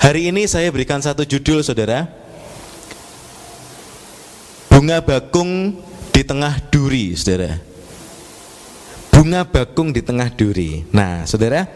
Hari ini saya berikan satu judul, saudara. Bunga bakung di tengah duri, saudara. Bunga bakung di tengah duri. Nah, saudara,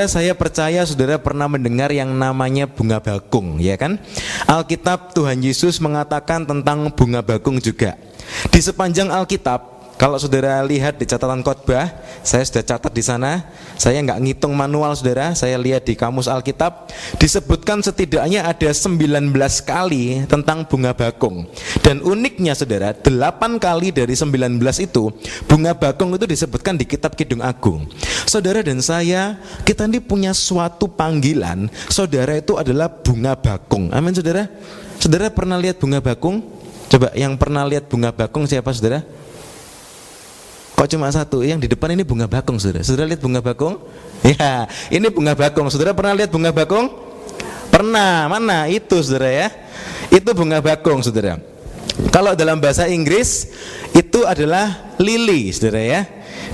saya percaya saudara pernah mendengar yang namanya bunga bakung, ya kan? Alkitab Tuhan Yesus mengatakan tentang bunga bakung juga. Di sepanjang Alkitab, kalau saudara lihat di catatan khotbah, saya sudah catat di sana. Saya nggak ngitung manual, saudara. Saya lihat di kamus Alkitab, disebutkan setidaknya ada 19 kali tentang bunga bakung. Dan uniknya, saudara, 8 kali dari 19 itu bunga bakung itu disebutkan di kitab Kidung Agung. Saudara dan saya, kita ini punya suatu panggilan. Saudara itu adalah bunga bakung. Amin, saudara. Saudara pernah lihat bunga bakung? Coba yang pernah lihat bunga bakung siapa, saudara? Kok cuma satu? Yang di depan ini bunga bakung, saudara. Saudara lihat bunga bakung? Ya, ini bunga bakung. Saudara pernah lihat bunga bakung? Pernah. Mana? Itu, saudara, ya. Itu bunga bakung, saudara. Kalau dalam bahasa Inggris itu adalah lily, saudara, ya.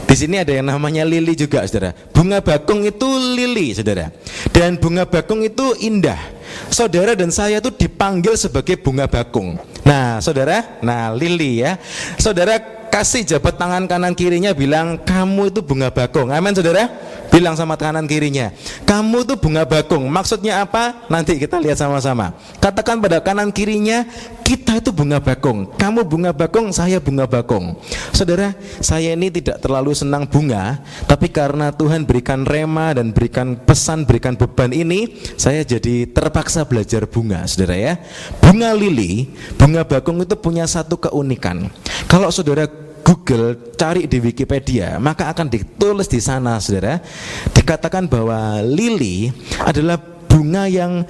Di sini ada yang namanya lily juga, saudara. Bunga bakung itu lily, saudara. Dan bunga bakung itu indah. Saudara dan saya itu dipanggil sebagai bunga bakung. Nah, saudara, lily, ya. Saudara kasih jabat tangan kanan kirinya, bilang kamu itu bunga bakung. Amin, saudara. Bilang sama kanan kirinya, kamu itu bunga bakung. Maksudnya apa? Nanti kita lihat sama-sama. Katakan pada kanan kirinya, kita itu bunga bakung. Kamu bunga bakung, saya bunga bakung. Saudara, saya ini tidak terlalu senang bunga, tapi karena Tuhan berikan rema dan berikan pesan, berikan beban ini, saya jadi terpaksa belajar bunga, saudara, ya. Bunga lili, bunga bakung itu punya satu keunikan. Kalau saudara Google, cari di Wikipedia, maka akan ditulis di sana, saudara, dikatakan bahwa lili adalah bunga yang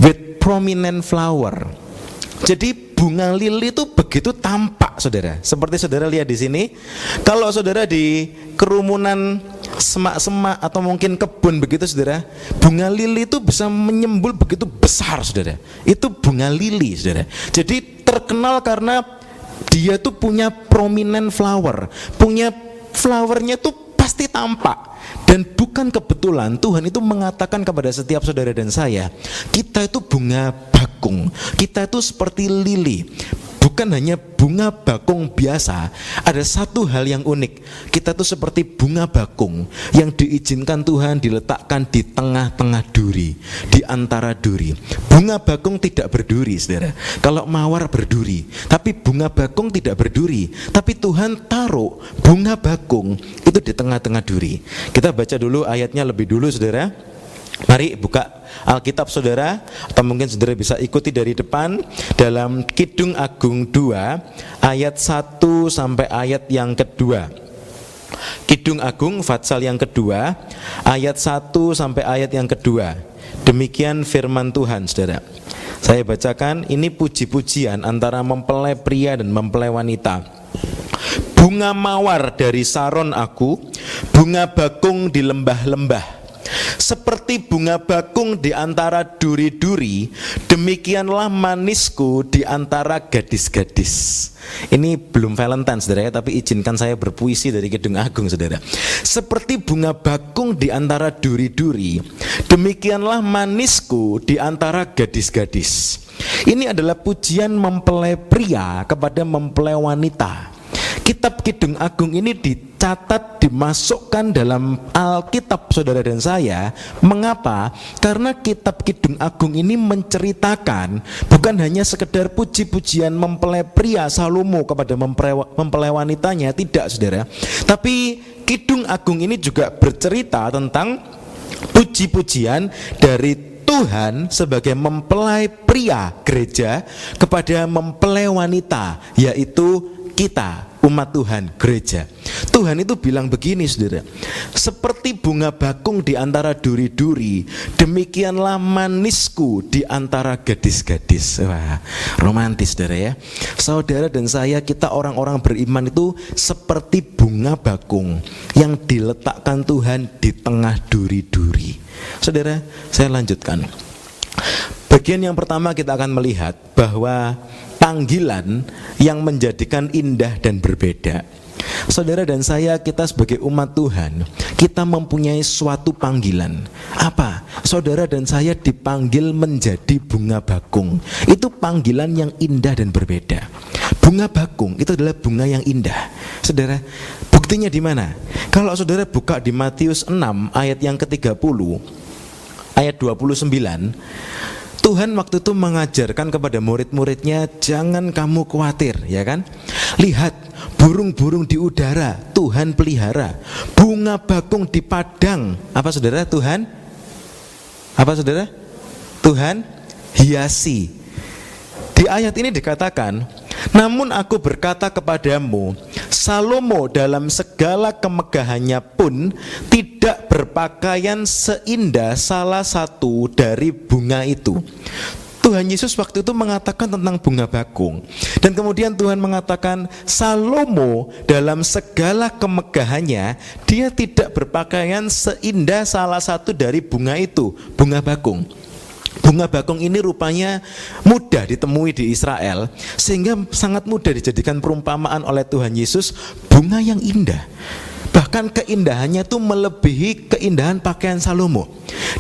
with prominent flower. Jadi bunga lili itu begitu tampak, saudara. Seperti saudara lihat di sini. Kalau saudara di kerumunan semak-semak atau mungkin kebun begitu, saudara, bunga lili itu bisa menyembul begitu besar, saudara. Itu bunga lili, saudara. Jadi terkenal karena dia tuh punya prominent flower, punya flowernya tuh pasti tampak. Dan bukan kebetulan Tuhan itu mengatakan kepada setiap saudara dan saya, kita itu bunga bakung, kita itu seperti lili. Bukan hanya bunga bakung biasa, ada satu hal yang unik. Kita tuh seperti bunga bakung yang diizinkan Tuhan diletakkan di tengah-tengah duri, di antara duri. Bunga bakung tidak berduri, saudara. Kalau mawar berduri, tapi bunga bakung tidak berduri. Tapi Tuhan taruh bunga bakung itu di tengah-tengah duri. Kita baca dulu ayatnya lebih dulu, saudara. Mari buka Alkitab, saudara, atau mungkin saudara bisa ikuti dari depan dalam Kidung Agung 2 ayat 1 sampai ayat yang kedua. Kidung Agung Fatsal yang kedua ayat 1 sampai ayat yang kedua. Demikian firman Tuhan, saudara. Saya bacakan, ini puji-pujian antara mempelai pria dan mempelai wanita. Bunga mawar dari Saron aku, bunga bakung di lembah-lembah. Seperti bunga bakung di antara duri-duri, demikianlah manisku di antara gadis-gadis. Ini belum Valentine, saudara, tapi izinkan saya berpuisi dari Kidung Agung, saudara. Seperti bunga bakung di antara duri-duri, demikianlah manisku di antara gadis-gadis. Ini adalah pujian mempelai pria kepada mempelai wanita. Kitab Kidung Agung ini dicatat, dimasukkan dalam Alkitab saudara dan saya. Mengapa? Karena kitab Kidung Agung ini menceritakan bukan hanya sekedar puji-pujian mempelai pria Salomo kepada mempelai wanitanya, tidak, saudara. Tapi Kidung Agung ini juga bercerita tentang puji-pujian dari Tuhan sebagai mempelai pria gereja kepada mempelai wanita, yaitu kita, umat Tuhan, gereja. Tuhan itu bilang begini, saudara, seperti bunga bakung di antara duri-duri, demikianlah manisku di antara gadis-gadis. Wah, romantis, saudara, ya. Saudara dan saya, kita orang-orang beriman itu seperti bunga bakung yang diletakkan Tuhan di tengah duri-duri. Saudara, saya lanjutkan. Bagian yang pertama kita akan melihat bahwa panggilan yang menjadikan indah dan berbeda. Saudara dan saya, kita sebagai umat Tuhan, kita mempunyai suatu panggilan. Apa? Saudara dan saya dipanggil menjadi bunga bakung. Itu panggilan yang indah dan berbeda. Bunga bakung itu adalah bunga yang indah. Saudara, buktinya di mana? Kalau saudara buka di Matius 6 ayat yang ke-30, ayat 29, Tuhan waktu itu mengajarkan kepada murid-muridnya, jangan kamu khawatir, ya kan? Lihat, burung-burung di udara Tuhan pelihara, bunga bakung di padang, apa saudara? Tuhan, apa saudara? Tuhan hiasi. Di ayat ini dikatakan, namun aku berkata kepadamu, Salomo dalam segala kemegahannya pun tidak berpakaian seindah salah satu dari bunga itu. Tuhan Yesus waktu itu mengatakan tentang bunga bakung. Dan kemudian Tuhan mengatakan Salomo dalam segala kemegahannya, dia tidak berpakaian seindah salah satu dari bunga itu, bunga bakung. Bunga bakung ini rupanya mudah ditemui di Israel, sehingga sangat mudah dijadikan perumpamaan oleh Tuhan Yesus, bunga yang indah. Bahkan keindahannya itu melebihi keindahan pakaian Salomo.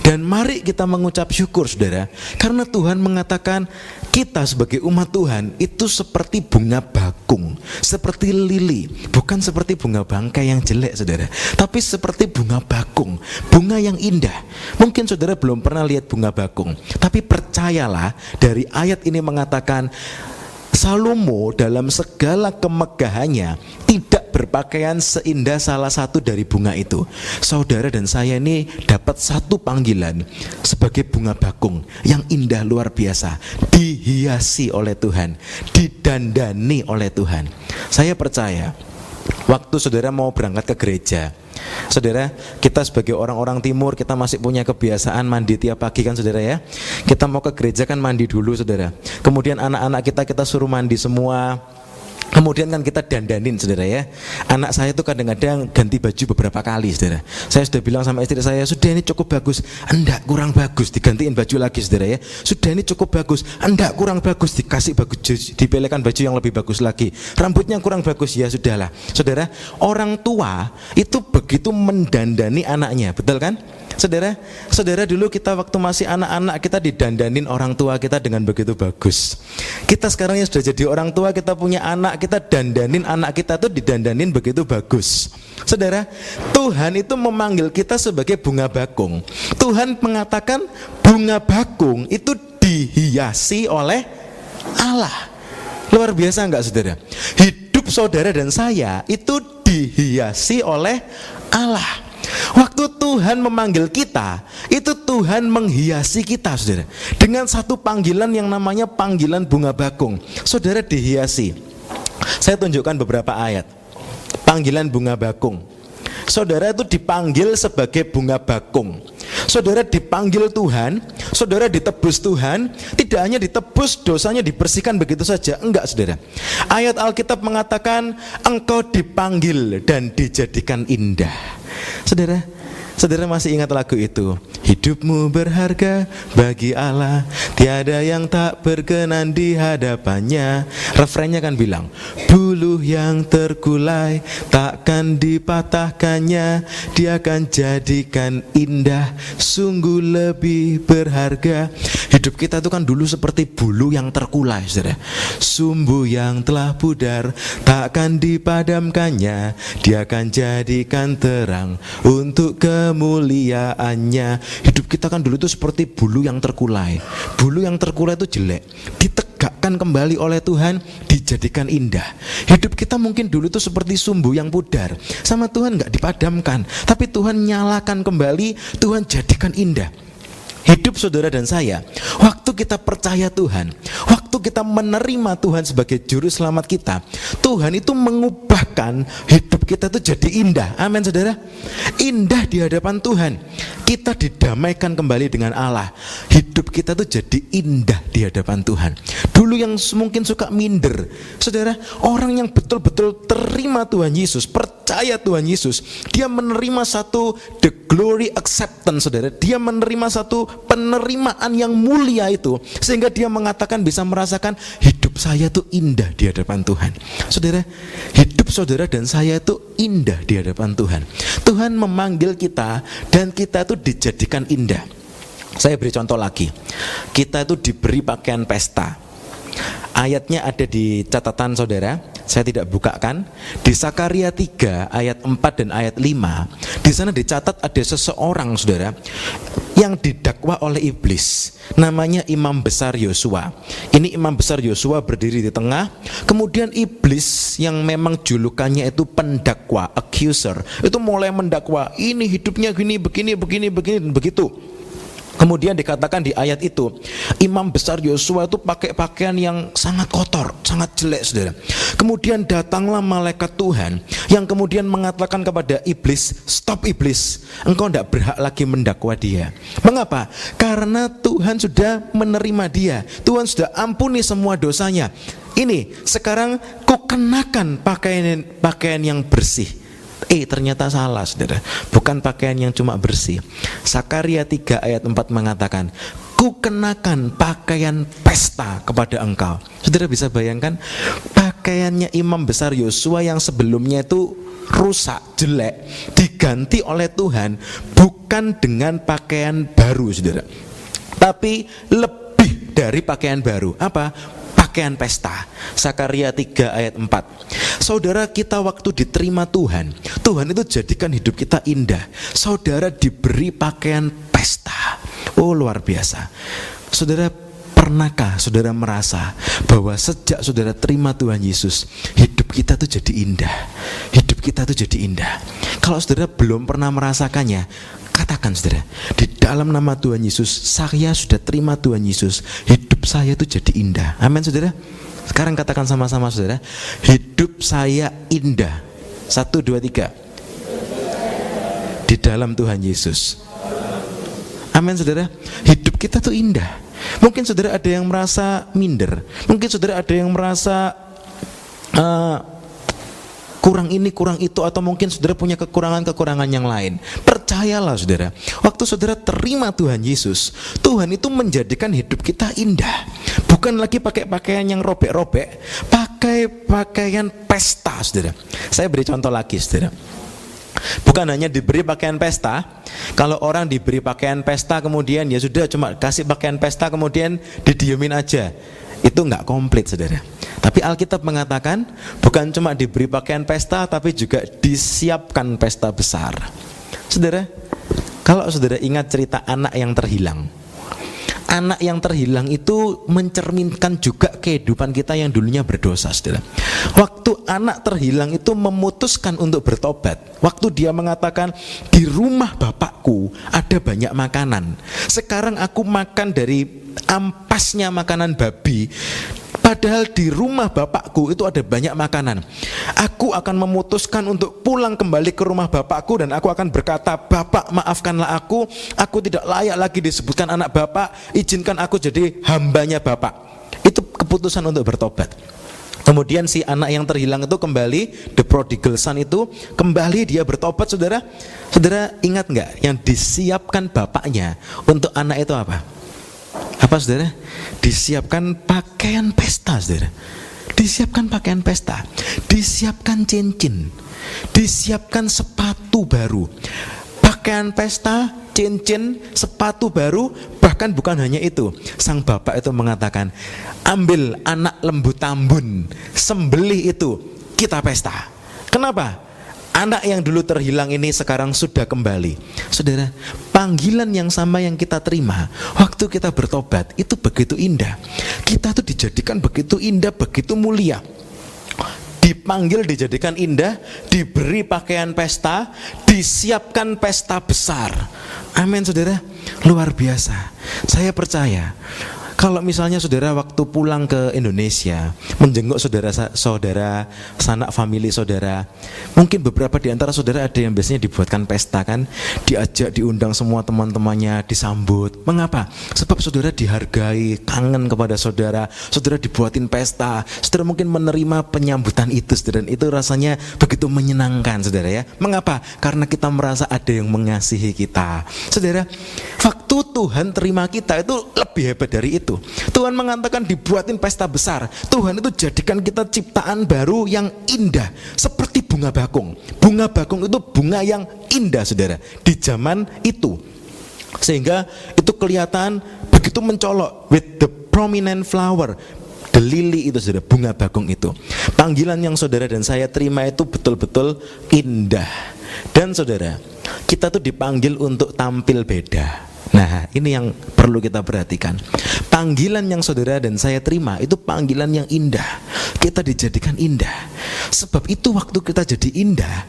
Dan mari kita mengucap syukur saudara, karena Tuhan mengatakan kita sebagai umat Tuhan itu seperti bunga bakung, seperti lili, bukan seperti bunga bangkai yang jelek saudara, tapi seperti bunga bakung, bunga yang indah. Mungkin saudara belum pernah lihat bunga bakung, tapi percayalah, dari ayat ini mengatakan Salomo dalam segala kemegahannya tidak berpakaian seindah salah satu dari bunga itu. Saudara dan saya ini dapat satu panggilan sebagai bunga bakung yang indah luar biasa, dihiasi oleh Tuhan, didandani oleh Tuhan. Saya percaya waktu saudara mau berangkat ke gereja, saudara, kita sebagai orang-orang timur, kita masih punya kebiasaan mandi tiap pagi kan saudara ya. Kita mau ke gereja kan mandi dulu saudara. Kemudian anak-anak kita suruh mandi semua. Kemudian kan kita dandanin saudara ya. Anak saya itu kadang-kadang ganti baju beberapa kali saudara. Saya sudah bilang sama istri saya, sudah ini cukup bagus. Enggak, kurang bagus, digantiin baju lagi saudara ya. Sudah ini cukup bagus. Enggak, kurang bagus, dikasih bagus, dipelekan baju yang lebih bagus lagi. Rambutnya kurang bagus, ya sudahlah. Saudara, orang tua itu begitu mendandani anaknya, betul kan? Saudara dulu kita waktu masih anak-anak kita didandanin orang tua kita dengan begitu bagus. Kita sekarang yang sudah jadi orang tua, kita punya anak, kita dandanin anak kita tuh didandanin begitu bagus. Saudara, Tuhan itu memanggil kita sebagai bunga bakung. Tuhan mengatakan bunga bakung itu dihiasi oleh Allah. Luar biasa enggak saudara? Hidup saudara dan saya itu dihiasi oleh Allah. Waktu Tuhan memanggil kita, itu Tuhan menghiasi kita saudara, dengan satu panggilan yang namanya panggilan bunga bakung. Saudara dihiasi. Saya tunjukkan beberapa ayat panggilan bunga bakung. Saudara itu dipanggil sebagai bunga bakung. Saudara dipanggil Tuhan, saudara ditebus Tuhan. Tidak hanya ditebus, dosanya dibersihkan begitu saja, enggak saudara. Ayat Alkitab mengatakan engkau dipanggil dan dijadikan indah. Saudara masih ingat lagu itu? Hidupmu berharga bagi Allah, tiada yang tak berkenan di hadapannya. Refrennya kan bilang, buluh yang terkulai takkan dipatahkannya, dia akan jadikan indah, sungguh lebih berharga. Hidup kita itu kan dulu seperti bulu yang terkulai saudara. Sumbu yang telah pudar takkan dipadamkannya, dia akan jadikan terang untuk kemuliaannya. Hidup kita kan dulu itu seperti bulu yang terkulai. Bulu yang terkulai itu jelek, ditegakkan kembali oleh Tuhan, dijadikan indah. Hidup kita mungkin dulu itu seperti sumbu yang pudar, sama Tuhan gak dipadamkan, tapi Tuhan nyalakan kembali, Tuhan jadikan indah. Hidup saudara dan saya, waktu kita percaya Tuhan, waktu kita menerima Tuhan sebagai juru selamat kita, Tuhan itu mengubahkan hidup kita itu jadi indah. Amin saudara. Indah di hadapan Tuhan. Kita didamaikan kembali dengan Allah. Hidup kita itu jadi indah di hadapan Tuhan. Dulu yang mungkin suka minder, saudara, orang yang betul-betul terima Tuhan Yesus, percaya Tuhan Yesus, dia menerima satu the glory acceptance saudara. Dia menerima satu penerimaan yang mulia itu, sehingga dia mengatakan bisa merasakan hidup hidup saya tuh indah di hadapan Tuhan. Saudara, hidup saudara dan saya itu indah di hadapan Tuhan. Tuhan memanggil kita dan kita itu dijadikan indah. Saya beri contoh lagi. Kita itu diberi pakaian pesta. Ayatnya ada di catatan saudara, saya tidak bukakan. Di Sakaria 3 ayat 4 dan ayat 5, di sana dicatat ada seseorang saudara yang didakwa oleh iblis, namanya Imam Besar Yosua. Ini Imam Besar Yosua berdiri di tengah, kemudian iblis yang memang julukannya itu pendakwa, accuser, itu mulai mendakwa, ini hidupnya gini, begini, dan begitu. Kemudian dikatakan di ayat itu, Imam Besar Yosua itu pakai pakaian yang sangat kotor, sangat jelek saudara. Kemudian datanglah malaikat Tuhan yang kemudian mengatakan kepada iblis, stop iblis, engkau tidak berhak lagi mendakwa dia. Mengapa? Karena Tuhan sudah menerima dia, Tuhan sudah ampuni semua dosanya. Ini sekarang kau kenakan pakaian yang bersih. Ternyata salah saudara, bukan pakaian yang cuma bersih. Sakaria 3 ayat 4 mengatakan, ku kenakan pakaian pesta kepada engkau. Saudara bisa bayangkan, pakaiannya Imam Besar Yosua yang sebelumnya itu rusak, jelek, diganti oleh Tuhan bukan dengan pakaian baru saudara, tapi lebih dari pakaian baru. Apa? Pakaian pesta. Sakaria 3 ayat 4. Saudara, kita waktu diterima Tuhan, Tuhan itu jadikan hidup kita indah. Saudara diberi pakaian pesta. Oh, luar biasa. Saudara, pernahkah saudara merasa bahwa sejak saudara terima Tuhan Yesus, hidup kita tuh jadi indah? Hidup kita tuh jadi indah. Kalau saudara belum pernah merasakannya, katakan saudara, di dalam nama Tuhan Yesus, saya sudah terima Tuhan Yesus, hidup saya itu jadi indah. Amin saudara. Sekarang katakan sama-sama saudara, hidup saya indah. 1, 2, 3. Di dalam Tuhan Yesus. Amin saudara. Hidup kita tuh indah. Mungkin saudara ada yang merasa minder, mungkin saudara ada yang merasa kurang ini, kurang itu, atau mungkin saudara punya kekurangan-kekurangan yang lain. Percayalah saudara, waktu saudara terima Tuhan Yesus, Tuhan itu menjadikan hidup kita indah. Bukan lagi pakai pakaian yang robek-robek, pakai pakaian pesta saudara. Saya beri contoh lagi saudara. Bukan hanya diberi pakaian pesta. Kalau orang diberi pakaian pesta kemudian ya sudah cuma kasih pakaian pesta kemudian didiemin aja, itu nggak komplit saudara. Tapi Alkitab mengatakan bukan cuma diberi pakaian pesta, tapi juga disiapkan pesta besar. Saudara, kalau saudara ingat cerita anak yang terhilang, anak yang terhilang itu mencerminkan juga kehidupan kita yang dulunya berdosa saudara. Waktu anak terhilang itu memutuskan untuk bertobat, waktu dia mengatakan, di rumah bapakku ada banyak makanan, sekarang aku makan dari ampasnya makanan babi, padahal di rumah bapakku itu ada banyak makanan. Aku akan memutuskan untuk pulang kembali ke rumah bapakku, dan aku akan berkata, Bapak maafkanlah aku tidak layak lagi disebutkan anak Bapak, izinkan aku jadi hambanya Bapak. Itu keputusan untuk bertobat. Kemudian si anak yang terhilang itu kembali, the prodigal son itu kembali, dia bertobat saudara. Saudara ingat nggak yang disiapkan bapaknya untuk anak itu apa? Apa saudara? Disiapkan pakaian pesta saudara. Disiapkan pakaian pesta, disiapkan cincin, disiapkan sepatu baru. Pakaian pesta, cincin, sepatu baru. Bahkan bukan hanya itu, sang bapak itu mengatakan, ambil anak lembu tambun, sembelih itu, kita pesta. Kenapa? Anak yang dulu terhilang ini sekarang sudah kembali. Saudara, panggilan yang sama yang kita terima waktu kita bertobat itu begitu indah. Kita tuh dijadikan begitu indah, begitu mulia. Dipanggil, dijadikan indah, diberi pakaian pesta, disiapkan pesta besar. Amin saudara, luar biasa. Saya percaya kalau misalnya saudara waktu pulang ke Indonesia menjenguk saudara-saudara, sanak famili saudara, mungkin beberapa di antara saudara ada yang biasanya dibuatkan pesta kan, diajak, diundang semua teman-temannya, disambut. Mengapa? Sebab saudara dihargai, kangen kepada saudara, saudara dibuatin pesta, saudara mungkin menerima penyambutan itu saudara, dan itu rasanya begitu menyenangkan saudara ya. Mengapa? Karena kita merasa ada yang mengasihi kita. Saudara, waktu waktu Tuhan terima kita itu lebih hebat dari itu. Tuhan mengatakan dibuatin pesta besar. Tuhan itu jadikan kita ciptaan baru yang indah, seperti bunga bakung. Bunga bakung itu bunga yang indah, saudara, di zaman itu. Sehingga itu kelihatan begitu mencolok, with the prominent flower, the lily itu, saudara, bunga bakung itu. Panggilan yang saudara dan saya terima itu betul-betul indah. Dan saudara, kita tuh dipanggil untuk tampil beda. Nah, ini yang perlu kita perhatikan. Panggilan yang saudara dan saya terima itu panggilan yang indah. Kita dijadikan indah. Sebab itu waktu kita jadi indah,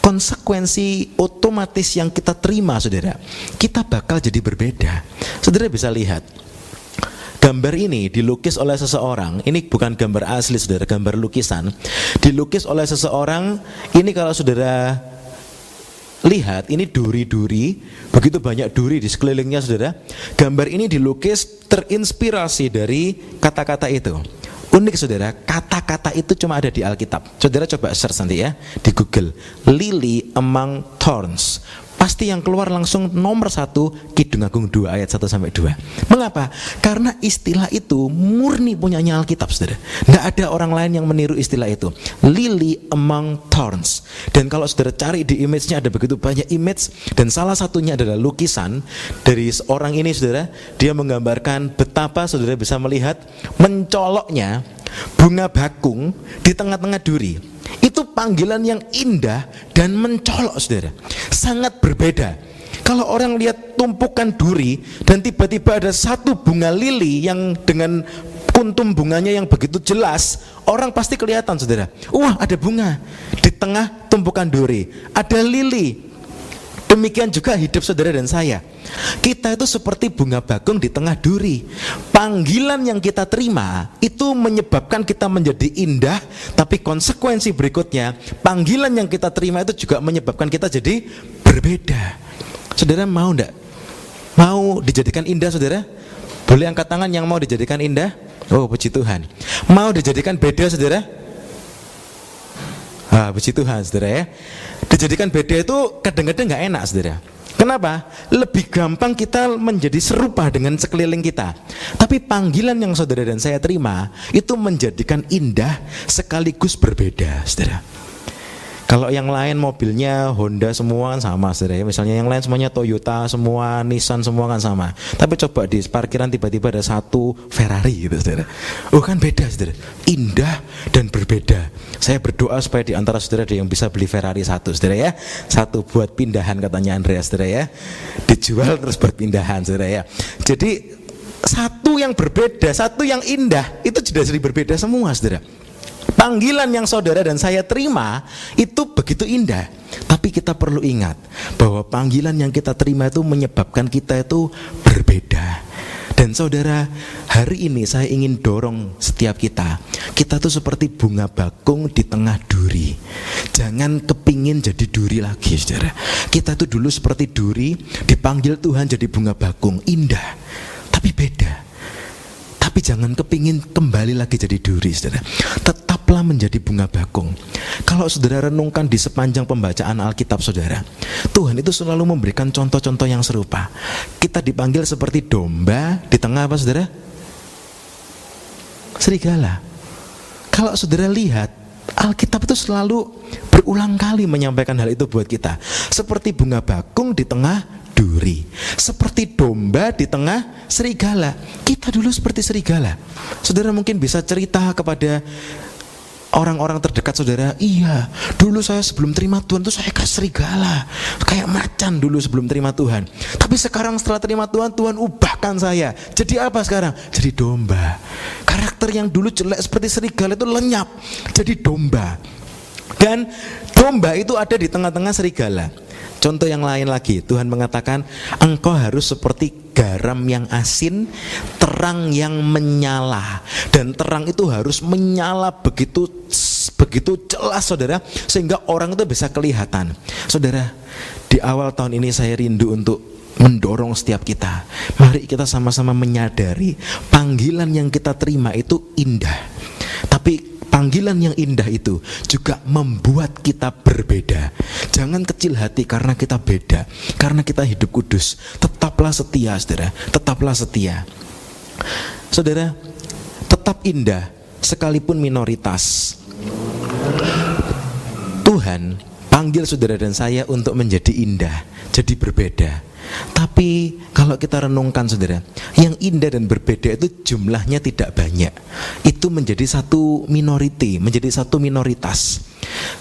konsekuensi otomatis yang kita terima, saudara, kita bakal jadi berbeda. Saudara bisa lihat, gambar ini dilukis oleh seseorang. Ini bukan gambar asli, saudara, gambar lukisan. Dilukis oleh seseorang. Ini kalau saudara lihat, ini duri-duri, begitu banyak duri di sekelilingnya, saudara. Gambar ini dilukis terinspirasi dari kata-kata itu. Unik, saudara, kata-kata itu cuma ada di Alkitab. Saudara coba search nanti ya di Google, lily among thorns. Pasti yang keluar langsung nomor 1 Kidung Agung 2 ayat 1-2. Mengapa? Karena istilah itu murni punyanya Alkitab, saudara. Tidak ada orang lain yang meniru istilah itu. Lily among thorns. Dan kalau saudara cari di image-nya, ada begitu banyak image. Dan salah satunya adalah lukisan dari seorang ini, saudara. Dia menggambarkan betapa saudara bisa melihat mencoloknya bunga bakung di tengah-tengah duri. Itu panggilan yang indah dan mencolok, saudara. Sangat berbeda. Kalau orang lihat tumpukan duri dan tiba-tiba ada satu bunga lili yang dengan kuntum bunganya yang begitu jelas, orang pasti kelihatan, saudara. Wah, ada bunga di tengah tumpukan duri, ada lili. Demikian juga hidup saudara dan saya. Kita itu seperti bunga bakung di tengah duri. Panggilan yang kita terima itu menyebabkan kita menjadi indah, tapi konsekuensi berikutnya, panggilan yang kita terima itu juga menyebabkan kita jadi berbeda. Saudara mau enggak? Mau dijadikan indah, saudara? Boleh angkat tangan yang mau dijadikan indah? Oh, puji Tuhan. Mau dijadikan beda, saudara? Puji Tuhan, saudara ya. Dijadikan beda itu kadang-kadang gak enak, saudara. Kenapa? Lebih gampang kita menjadi serupa dengan sekeliling kita. Tapi panggilan yang saudara dan saya terima itu menjadikan indah sekaligus berbeda, saudara. Kalau yang lain mobilnya Honda semua kan sama, saudara ya. Misalnya yang lain semuanya Toyota semua, Nissan semua kan sama. Tapi coba di parkiran tiba-tiba ada satu Ferrari gitu, saudara. Oh, kan beda, saudara. Indah dan berbeda. Saya berdoa supaya di antara saudara ada yang bisa beli Ferrari satu, saudara ya. Satu buat pindahan katanya Andreas, saudara ya. Dijual terus buat pindahan, saudara ya. Jadi satu yang berbeda, satu yang indah, itu sudah jadi berbeda semua, saudara. Panggilan yang saudara dan saya terima itu begitu indah. Tapi kita perlu ingat bahwa panggilan yang kita terima itu menyebabkan kita itu berbeda. Dan saudara, hari ini saya ingin dorong setiap kita. Kita tuh seperti bunga bakung di tengah duri. Jangan kepingin jadi duri lagi, saudara. Kita tuh dulu seperti duri, dipanggil Tuhan jadi bunga bakung. Indah, tapi beda. Tapi jangan kepingin kembali lagi jadi duri, saudara. Tetaplah menjadi bunga bakung. Kalau saudara renungkan di sepanjang pembacaan Alkitab, saudara, Tuhan itu selalu memberikan contoh-contoh yang serupa. Kita dipanggil seperti domba di tengah apa, saudara? Serigala. Kalau saudara lihat, Alkitab itu selalu berulang kali menyampaikan hal itu buat kita. Seperti bunga bakung di tengah duri, seperti domba di tengah serigala. Kita dulu seperti serigala. Saudara mungkin bisa cerita kepada orang-orang terdekat saudara, iya, dulu saya sebelum terima Tuhan tuh saya kayak serigala, kayak macan dulu sebelum terima Tuhan. Tapi sekarang setelah terima Tuhan, Tuhan ubahkan saya. Jadi apa sekarang? Jadi domba. Karakter yang dulu jelek seperti serigala itu lenyap, jadi domba. Dan domba itu ada di tengah-tengah serigala. Contoh yang lain lagi, Tuhan mengatakan engkau harus seperti garam yang asin, terang yang menyala. Dan terang itu harus menyala begitu jelas, saudara, sehingga orang itu bisa kelihatan. Saudara, di awal tahun ini saya rindu untuk mendorong setiap kita. Mari kita sama-sama menyadari panggilan yang kita terima itu indah. Tapi panggilan yang indah itu juga membuat kita berbeda. Jangan kecil hati karena kita beda, karena kita hidup kudus. Tetaplah setia, saudara. Tetaplah setia. Saudara, tetap indah sekalipun minoritas. Tuhan panggil saudara dan saya untuk menjadi indah, jadi berbeda. Tapi kalau kita renungkan, saudara, yang indah dan berbeda itu jumlahnya tidak banyak. Itu menjadi satu minority, menjadi satu minoritas.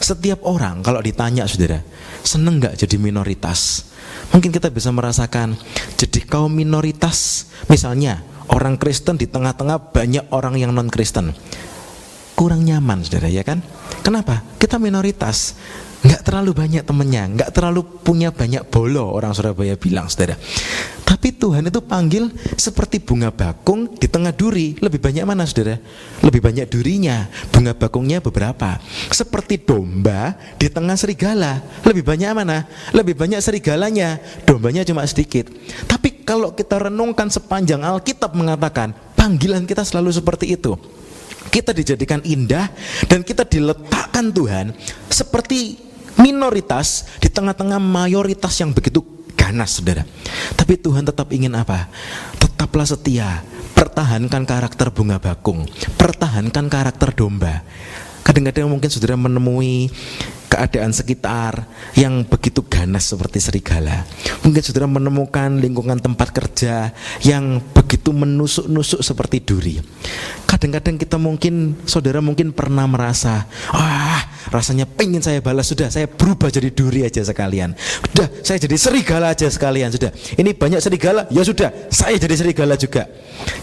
Setiap orang kalau ditanya, saudara, seneng gak jadi minoritas? Mungkin kita bisa merasakan jadi kaum minoritas. Misalnya orang Kristen di tengah-tengah banyak orang yang non-Kristen, kurang nyaman, saudara, ya kan? Kenapa? Kita minoritas, nggak terlalu banyak temennya, nggak terlalu punya banyak bolo, orang Surabaya bilang, saudara. Tapi Tuhan itu panggil seperti bunga bakung di tengah duri. Lebih banyak mana, saudara? Lebih banyak durinya, bunga bakungnya beberapa. Seperti domba di tengah serigala. Lebih banyak mana? Lebih banyak serigalanya, dombanya cuma sedikit. Tapi kalau kita renungkan sepanjang Alkitab mengatakan, panggilan kita selalu seperti itu. Kita dijadikan indah dan kita diletakkan Tuhan seperti minoritas di tengah-tengah mayoritas yang begitu ganas, saudara. Tapi Tuhan tetap ingin apa? Tetaplah setia, pertahankan karakter bunga bakung, pertahankan karakter domba. Kadang-kadang mungkin saudara menemui keadaan sekitar yang begitu ganas seperti serigala. Mungkin saudara menemukan lingkungan tempat kerja yang begitu menusuk-nusuk seperti duri. Kadang-kadang kita saudara mungkin pernah merasa, rasanya pengen saya balas, sudah saya berubah jadi duri aja sekalian. Sudah saya jadi serigala aja sekalian, sudah. Ini banyak serigala, ya sudah saya jadi serigala juga.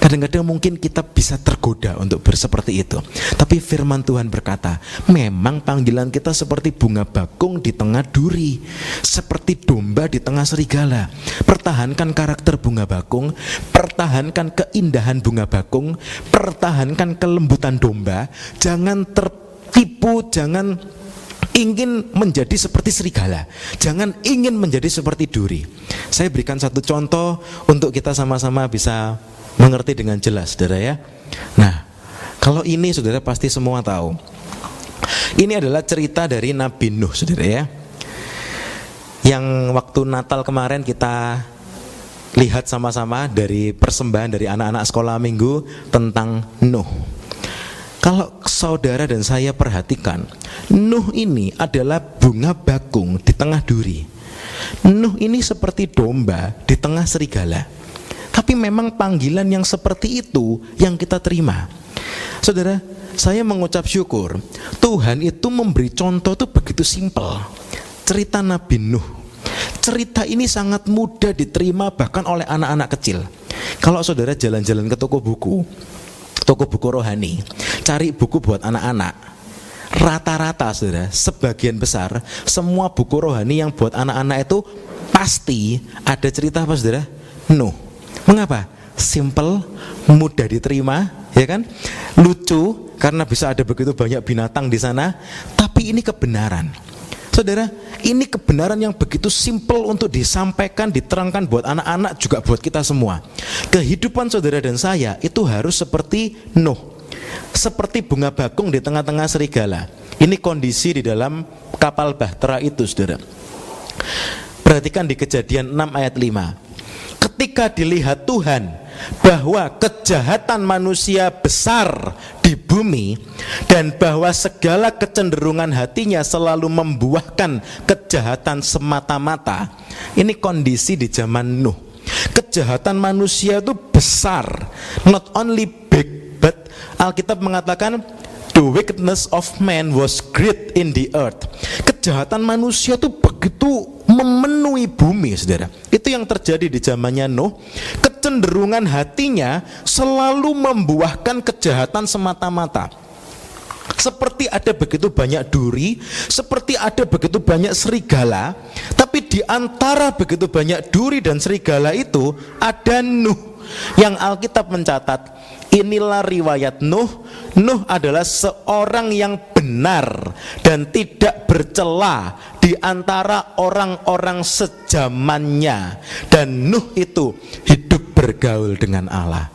Kadang-kadang mungkin kita bisa tergoda untuk seperti itu. Tapi firman Tuhan berkata, memang panggilan kita seperti bunga bakung di tengah duri, seperti domba di tengah serigala. Pertahankan karakter bunga bakung, pertahankan keindahan bunga bakung, pertahankan kelembutan domba. Jangan tertipu, jangan ingin menjadi seperti serigala, jangan ingin menjadi seperti duri. Saya berikan satu contoh untuk kita sama-sama bisa mengerti dengan jelas, saudara, ya. Nah, kalau ini saudara pasti semua tahu. Ini adalah cerita dari Nabi Nuh, saudara, ya. Yang waktu Natal kemarin kita lihat sama-sama dari persembahan dari anak-anak sekolah minggu tentang Nuh. Kalau saudara dan saya perhatikan, Nuh ini adalah bunga bakung di tengah duri. Nuh ini seperti domba di tengah serigala. Tapi memang panggilan yang seperti itu yang kita terima. Saudara, saya mengucap syukur Tuhan itu memberi contoh itu begitu simpel. Cerita Nabi Nuh, cerita ini sangat mudah diterima bahkan oleh anak-anak kecil. Kalau saudara jalan-jalan ke toko buku rohani, cari buku buat anak-anak, rata-rata saudara, sebagian besar semua buku rohani yang buat anak-anak itu pasti ada cerita apa, saudara? Nuh. Mengapa? Simple, mudah diterima, ya kan? Lucu karena bisa ada begitu banyak binatang di sana, tapi ini kebenaran. Saudara, ini kebenaran yang begitu simple untuk disampaikan, diterangkan buat anak-anak juga buat kita semua. Kehidupan saudara dan saya itu harus seperti Nuh, seperti bunga bakung di tengah-tengah serigala. Ini kondisi di dalam kapal bahtera itu, saudara. Perhatikan di Kejadian 6 ayat 5. Ketika dilihat Tuhan bahwa kejahatan manusia besar di bumi dan bahwa segala kecenderungan hatinya selalu membuahkan kejahatan semata-mata. Ini kondisi di zaman Nuh. Kejahatan manusia itu besar, not only big, but Alkitab mengatakan the wickedness of man was great in the earth. Kejahatan manusia itu begitu memenuhi bumi, saudara. Itu yang terjadi di zamannya Nuh. Kecenderungan hatinya selalu membuahkan kejahatan semata-mata. Seperti ada begitu banyak duri, seperti ada begitu banyak serigala, tapi di antara begitu banyak duri dan serigala itu ada Nuh. Yang Alkitab mencatat, inilah riwayat Nuh. Nuh adalah seorang yang benar dan tidak bercela di antara orang-orang sejamannya. Dan Nuh itu hidup bergaul dengan Allah.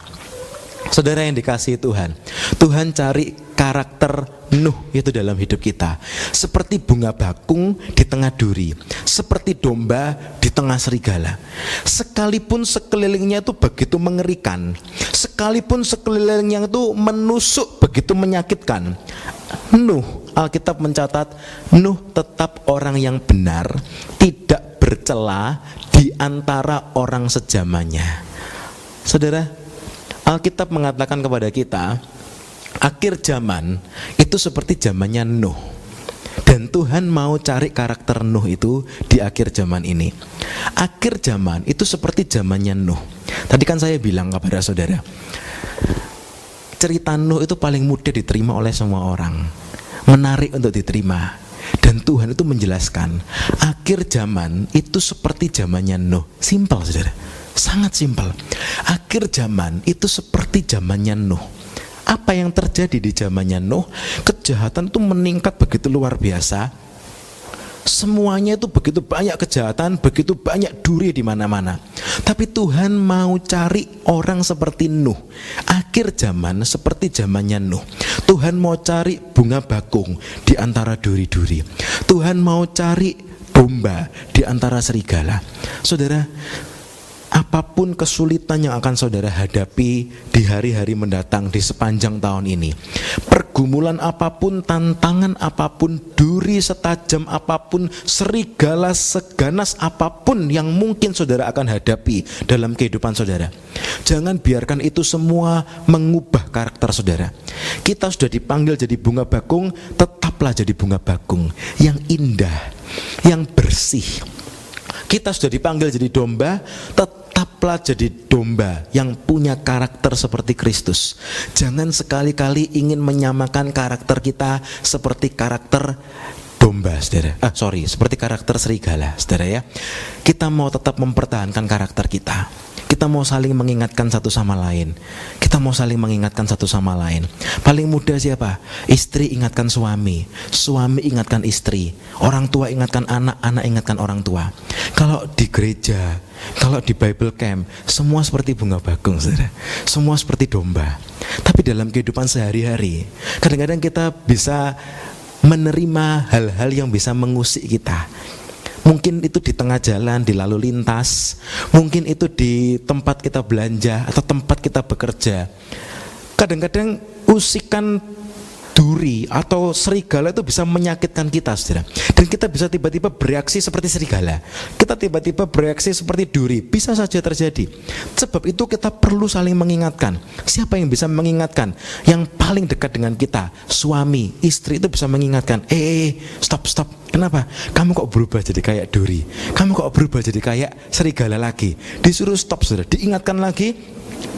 Saudara yang dikasihi Tuhan, Tuhan cari karakter Nuh itu dalam hidup kita. Seperti bunga bakung di tengah duri, seperti domba di tengah serigala. Sekalipun sekelilingnya itu begitu mengerikan, sekalipun sekelilingnya itu menusuk begitu menyakitkan, Nuh, Alkitab mencatat, Nuh tetap orang yang benar, tidak bercela di antara orang sejamannya. Saudara, Alkitab mengatakan kepada kita, akhir zaman itu seperti zamannya Nuh. Dan Tuhan mau cari karakter Nuh itu di akhir zaman ini. Akhir zaman itu seperti zamannya Nuh. Tadi kan saya bilang kepada saudara, cerita Nuh itu paling mudah diterima oleh semua orang, menarik untuk diterima. Dan Tuhan itu menjelaskan, akhir zaman itu seperti zamannya Nuh. Simpel saudara, sangat simpel. Akhir zaman itu seperti zamannya Nuh. Apa yang terjadi di zamannya Nuh? Kejahatan itu meningkat begitu luar biasa. Semuanya itu begitu banyak kejahatan, begitu banyak duri di mana-mana. Tapi Tuhan mau cari orang seperti Nuh. Akhir zaman seperti zamannya Nuh. Tuhan mau cari bunga bakung di antara duri-duri. Tuhan mau cari domba di antara serigala. Saudara, apapun kesulitan yang akan saudara hadapi di hari-hari mendatang, di sepanjang tahun ini, pergumulan apapun, tantangan apapun, duri setajam apapun, serigala seganas apapun yang mungkin saudara akan hadapi dalam kehidupan saudara, jangan biarkan itu semua mengubah karakter saudara. Kita sudah dipanggil jadi bunga bakung, tetaplah jadi bunga bakung yang indah, yang bersih. Kita sudah dipanggil jadi domba, tetaplah jadi domba yang punya karakter seperti Kristus. Jangan sekali-kali ingin menyamakan karakter kita seperti karakter domba, saudara. Seperti karakter serigala, saudara ya. Kita mau tetap mempertahankan karakter kita. Kita mau saling mengingatkan satu sama lain. Kita mau saling mengingatkan satu sama lain. Paling mudah siapa? Istri ingatkan suami, suami ingatkan istri, orang tua ingatkan anak, anak ingatkan orang tua. Kalau di gereja, kalau di Bible camp, semua seperti bunga bakung, saudara. Semua seperti domba. Tapi dalam kehidupan sehari-hari, kadang-kadang kita bisa menerima hal-hal yang bisa mengusik kita. Mungkin itu di tengah jalan, di lalu lintas, mungkin itu di tempat kita belanja atau tempat kita bekerja. Kadang-kadang usikan duri atau serigala itu bisa menyakitkan kita, saudara. Dan kita bisa tiba-tiba bereaksi seperti serigala. Kita tiba-tiba bereaksi seperti duri. Bisa saja terjadi. Sebab itu kita perlu saling mengingatkan. Siapa yang bisa mengingatkan? Yang paling dekat dengan kita, suami, istri itu bisa mengingatkan. Stop. Kenapa? Kamu kok berubah jadi kayak duri? Kamu kok berubah jadi kayak serigala lagi? Disuruh stop, saudara. Diingatkan lagi.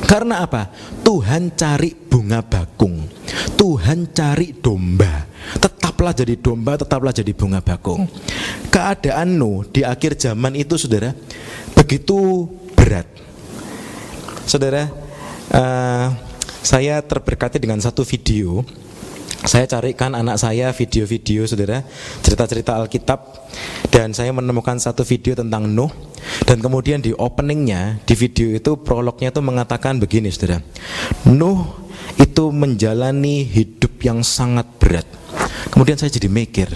Karena apa? Tuhan cari bunga bakung, Tuhan cari domba. Tetaplah jadi domba, tetaplah jadi bunga bakung. Keadaan Nuh di akhir zaman itu, saudara, begitu berat. Saudara, saya terberkati dengan satu video. Saya carikan anak saya video-video, saudara, cerita-cerita Alkitab, dan saya menemukan satu video tentang Nuh. Dan kemudian di openingnya, di video itu, prolognya itu mengatakan begini, saudara. Nuh itu menjalani hidup yang sangat berat. Kemudian saya jadi mikir,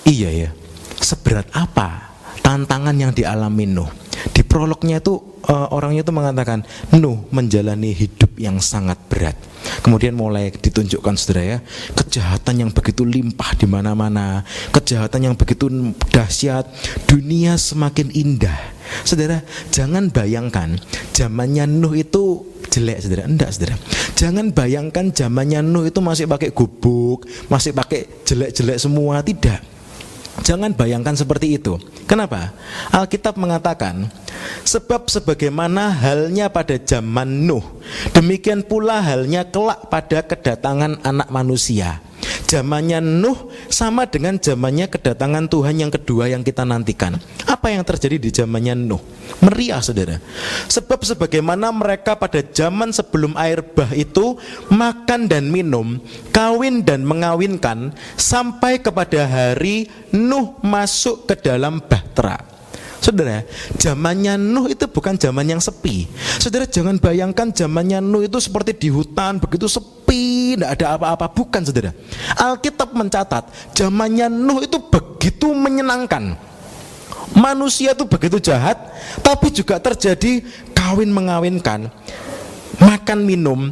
iya ya, seberat apa tantangan yang dialami Nuh? Di prolognya itu orangnya itu mengatakan Nuh menjalani hidup yang sangat berat. Kemudian mulai ditunjukkan, saudara ya, kejahatan yang begitu limpah di mana-mana, kejahatan yang begitu dahsyat, dunia semakin indah. Saudara, jangan bayangkan zamannya Nuh itu jelek, saudara. Enggak, saudara. Jangan bayangkan zamannya Nuh itu masih pakai gubuk, masih pakai jelek-jelek semua, tidak. Jangan bayangkan seperti itu. Kenapa? Alkitab mengatakan, sebab sebagaimana halnya pada zaman Nuh, demikian pula halnya kelak pada kedatangan anak manusia. Zamannya Nuh sama dengan zamannya kedatangan Tuhan yang kedua yang kita nantikan. Apa yang terjadi di zamannya Nuh? Meriah, saudara. Sebab sebagaimana mereka pada zaman sebelum air bah itu makan dan minum, kawin dan mengawinkan, sampai kepada hari Nuh masuk ke dalam bahtera. Saudara, zamannya Nuh itu bukan zaman yang sepi. Saudara jangan bayangkan zamannya Nuh itu seperti di hutan, begitu sepi, tidak ada apa-apa. Bukan, saudara. Alkitab mencatat zamannya Nuh itu begitu menyenangkan. Manusia itu begitu jahat, tapi juga terjadi kawin mengawinkan, makan minum,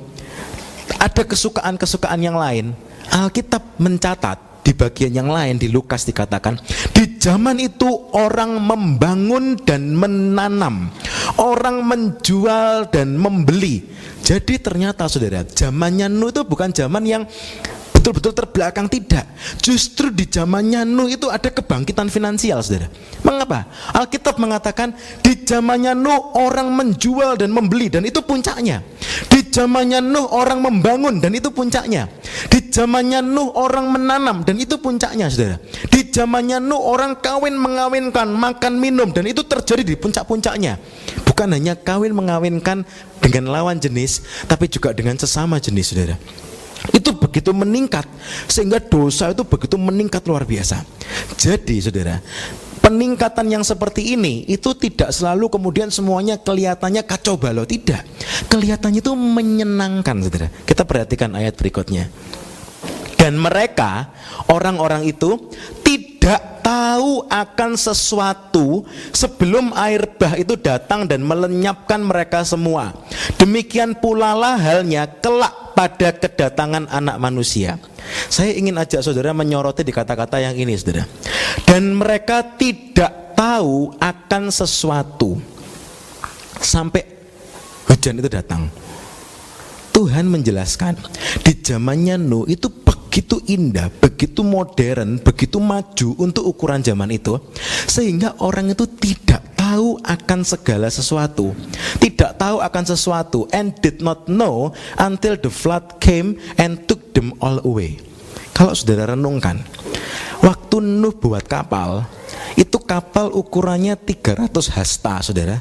ada kesukaan-kesukaan yang lain. Alkitab mencatat di bagian yang lain, di Lukas dikatakan, di zaman itu orang membangun dan menanam, orang menjual dan membeli. Jadi ternyata saudara, zamannya Nuh itu bukan zaman yang betul-betul terbelakang, tidak. Justru di zamannya Nuh itu ada kebangkitan finansial, saudara. Mengapa? Alkitab mengatakan di zamannya Nuh orang menjual dan membeli, dan itu puncaknya. Di zamannya Nuh orang membangun, dan itu puncaknya. Di zamannya Nuh orang menanam, dan itu puncaknya, saudara. Di zamannya Nuh orang kawin mengawinkan, makan minum, dan itu terjadi di puncak-puncaknya. Bukan hanya kawin mengawinkan dengan lawan jenis, tapi juga dengan sesama jenis, saudara. Itu begitu meningkat, sehingga dosa itu begitu meningkat luar biasa. Jadi saudara, peningkatan yang seperti ini itu tidak selalu kemudian semuanya kelihatannya kacau balau, tidak. Kelihatannya itu menyenangkan, saudara. Kita perhatikan ayat berikutnya. Dan mereka, orang-orang itu tidak tahu akan sesuatu sebelum air bah itu datang dan melenyapkan mereka semua. Demikian pula lah halnya kelak pada kedatangan anak manusia. Saya ingin ajak saudara menyoroti di kata-kata yang ini, saudara. Dan mereka tidak tahu akan sesuatu sampai hujan itu datang. Tuhan menjelaskan di zamannya Nuh itu begitu indah, begitu modern, begitu maju untuk ukuran zaman itu, sehingga orang itu tidak tahu akan segala sesuatu, tidak tahu akan sesuatu, and did not know until the flood came and took them all away. Kalau saudara renungkan, waktu Nuh buat kapal, itu kapal ukurannya 300 hasta, saudara.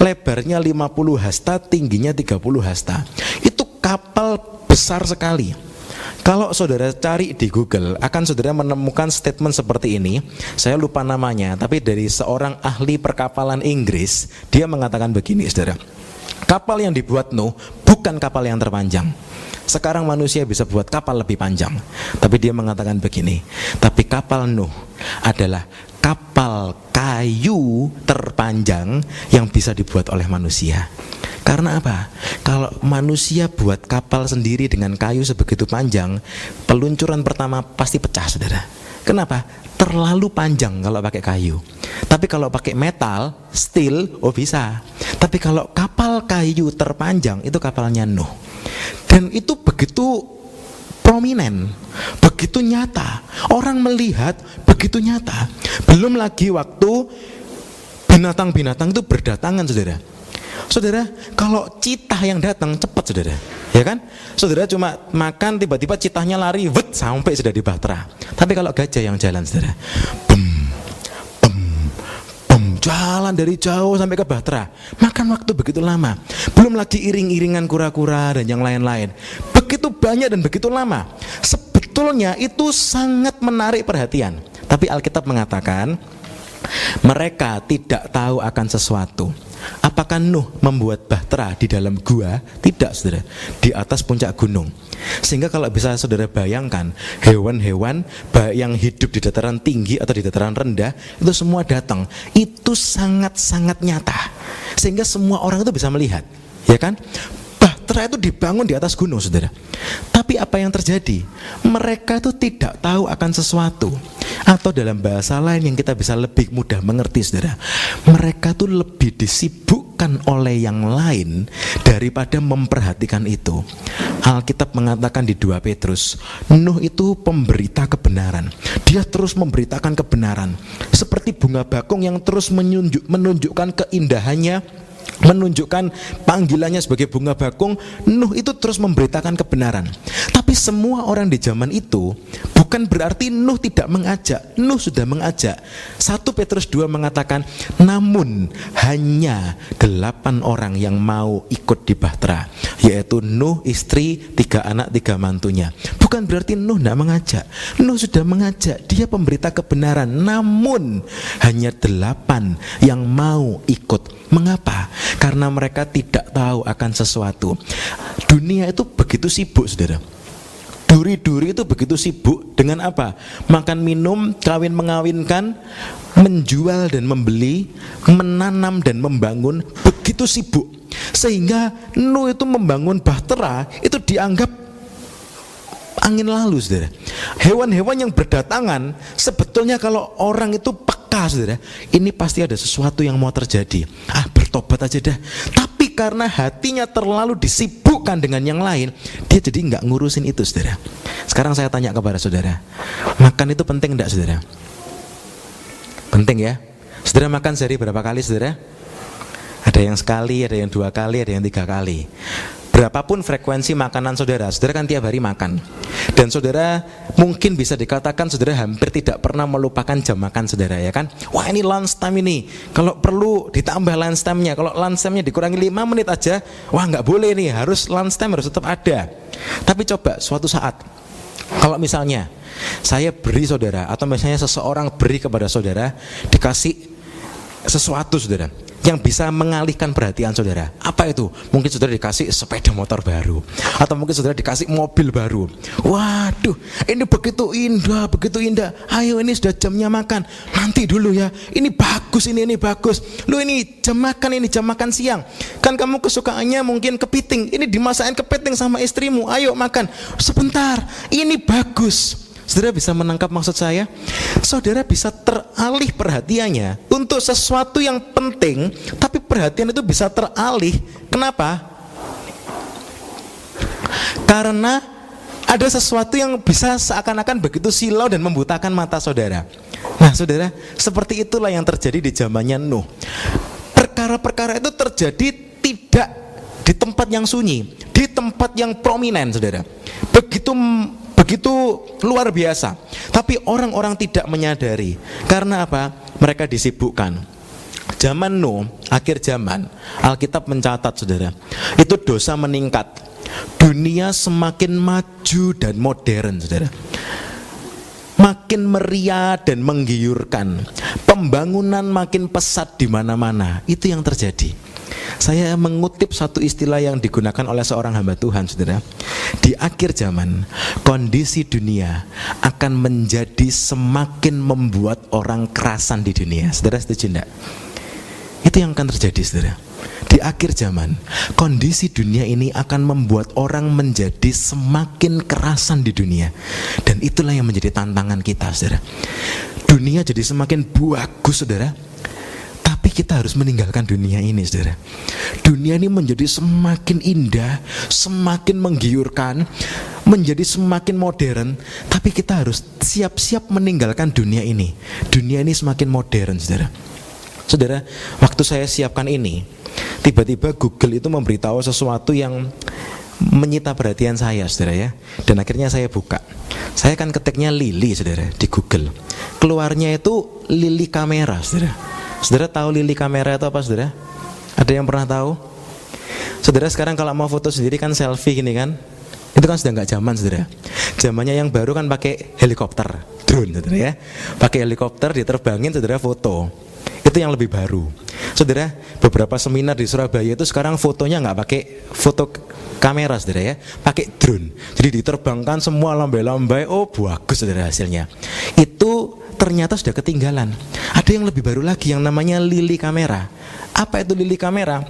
Lebarnya 50 hasta, tingginya 30 hasta. Itu kapal besar sekali. Kalau saudara cari di Google, akan saudara menemukan statement seperti ini. Saya lupa namanya, tapi dari seorang ahli perkapalan Inggris. Dia mengatakan begini, saudara. Kapal yang dibuat Nuh bukan kapal yang terpanjang. Sekarang manusia bisa buat kapal lebih panjang, tapi dia mengatakan begini, tapi kapal Nuh adalah kapal kayu terpanjang yang bisa dibuat oleh manusia. Karena apa? Kalau manusia buat kapal sendiri dengan kayu sebegitu panjang, peluncuran pertama pasti pecah, saudara. Kenapa? Terlalu panjang kalau pakai kayu. Tapi kalau pakai metal, steel, oh bisa. Tapi kalau kapal kayu terpanjang, itu kapalnya Nuh. Dan itu begitu prominent, begitu nyata. Orang melihat begitu nyata. Belum lagi waktu binatang-binatang itu berdatangan, saudara. Saudara, kalau citah yang datang cepat, saudara, ya kan? Saudara cuma makan, tiba-tiba citahnya lari, sampai sudah di Bahtera. Tapi kalau gajah yang jalan, saudara, jalan dari jauh sampai ke Bahtera, makan waktu begitu lama. Belum lagi iring-iringan kura-kura dan yang lain-lain, begitu banyak dan begitu lama. Sebetulnya itu sangat menarik perhatian. Tapi Alkitab mengatakan mereka tidak tahu akan sesuatu. Apakah Nuh membuat bahtera di dalam gua? Tidak, saudara, di atas puncak gunung. Sehingga kalau bisa saudara bayangkan, hewan-hewan baik yang hidup di dataran tinggi atau di dataran rendah, itu semua datang. Itu sangat-sangat nyata, sehingga semua orang itu bisa melihat, ya kan? Bahtera itu dibangun di atas gunung, saudara. Tapi apa yang terjadi? Mereka itu tidak tahu akan sesuatu. Atau dalam bahasa lain yang kita bisa lebih mudah mengerti, saudara, mereka tuh lebih disibukkan oleh yang lain daripada memperhatikan itu. Alkitab mengatakan di 2 Petrus, Nuh itu pemberita kebenaran. Dia terus memberitakan kebenaran, seperti bunga bakung yang terus menunjukkan keindahannya, menunjukkan panggilannya sebagai bunga bakung. Nuh itu terus memberitakan kebenaran. Tapi semua orang di zaman itu bukan berarti Nuh tidak mengajak. Nuh sudah mengajak. 1 Petrus 2 mengatakan, namun hanya 8 orang yang mau ikut di bahtera, yaitu Nuh, istri, 3 anak, 3 mantunya. Bukan berarti Nuh tidak mengajak. Nuh sudah mengajak, dia pemberita kebenaran, namun hanya 8 yang mau ikut. Mengapa? Karena mereka tidak tahu akan sesuatu. Dunia itu begitu sibuk, saudara. Duri-duri itu begitu sibuk dengan apa? Makan, minum, kawin, mengawinkan, menjual dan membeli, menanam dan membangun, begitu sibuk. Sehingga Nuh itu membangun bahtera itu dianggap angin lalu, saudara. Hewan-hewan yang berdatangan, sebetulnya kalau orang itu peka, saudara, ini pasti ada sesuatu yang mau terjadi. Bertobat aja dah. Tapi karena hatinya terlalu disibukkan dengan yang lain, dia jadi nggak ngurusin itu, saudara. Sekarang saya tanya kepada saudara, makan itu penting enggak, saudara? Penting ya. Saudara makan sehari berapa kali, saudara? Ada yang sekali, ada yang 2 kali, ada yang 3 kali. Berapapun frekuensi makanan saudara, saudara kan tiap hari makan. Dan saudara mungkin bisa dikatakan saudara hampir tidak pernah melupakan jam makan saudara, ya kan? Wah, ini lunch time ini, kalau perlu ditambah lunch time-nya. Kalau lunch time-nya dikurangi 5 menit aja, wah nggak boleh nih, harus lunch time harus tetap ada. Tapi coba suatu saat, kalau misalnya saya beri saudara, atau misalnya seseorang beri kepada saudara, dikasih sesuatu saudara yang bisa mengalihkan perhatian saudara. Apa itu? Mungkin saudara dikasih sepeda motor baru, atau mungkin saudara dikasih mobil baru. Waduh, ini begitu indah, begitu indah. Ayo, ini sudah jamnya makan. Nanti dulu ya. Ini bagus, ini bagus. Lu, ini jam makan siang. Kan kamu kesukaannya mungkin kepiting. Ini dimasakin kepiting sama istrimu. Ayo makan. Sebentar. Ini bagus. Saudara bisa menangkap maksud saya? Saudara bisa teralih perhatiannya untuk sesuatu yang penting, tapi perhatian itu bisa teralih. Kenapa? Karena ada sesuatu yang bisa seakan-akan begitu silau dan membutakan mata saudara. Nah, saudara, seperti itulah yang terjadi di zamannya Nuh. Perkara-perkara itu terjadi tidak di tempat yang sunyi, di tempat yang prominent, saudara. Begitu luar biasa. Tapi orang-orang tidak menyadari. Karena apa? Mereka disibukkan. Zaman Nuh, akhir zaman, Alkitab mencatat, saudara, itu dosa meningkat. Dunia semakin maju dan modern, saudara. Makin meriah dan menggiurkan. Pembangunan makin pesat di mana-mana. Itu yang terjadi. Saya mengutip satu istilah yang digunakan oleh seorang hamba Tuhan, saudara. Di akhir zaman, kondisi dunia akan menjadi semakin membuat orang kerasan di dunia. Saudara setuju enggak? Itu yang akan terjadi, saudara. Di akhir zaman, kondisi dunia ini akan membuat orang menjadi semakin kerasan di dunia. Dan itulah yang menjadi tantangan kita, saudara. Dunia jadi semakin bagus, saudara. Tapi kita harus meninggalkan dunia ini, saudara. Dunia ini menjadi semakin indah, semakin menggiurkan, menjadi semakin modern. Tapi kita harus siap-siap meninggalkan dunia ini. Dunia ini semakin modern, saudara. Saudara, waktu saya siapkan ini, tiba-tiba Google itu memberitahu sesuatu yang menyita perhatian saya, saudara ya. Dan akhirnya saya buka. Saya kan ketiknya Lili, saudara, di Google. Keluarnya itu Lili kamera, saudara. Saudara tahu Lili kamera itu apa, saudara? Ada yang pernah tahu? Saudara, sekarang kalau mau foto sendiri kan selfie gini kan? Itu kan sudah nggak zaman, saudara. Zamannya yang baru kan pakai helikopter, drone, saudara ya. Pakai helikopter diterbangin, saudara, foto. Itu yang lebih baru. Saudara, beberapa seminar di Surabaya itu sekarang fotonya nggak pakai foto kamera, saudara ya, pakai drone. Jadi diterbangkan semua lambai-lambai. Oh, bagus, saudara, hasilnya. Itu ternyata sudah ketinggalan. Ada yang lebih baru lagi yang namanya Lili kamera. Apa itu Lili kamera?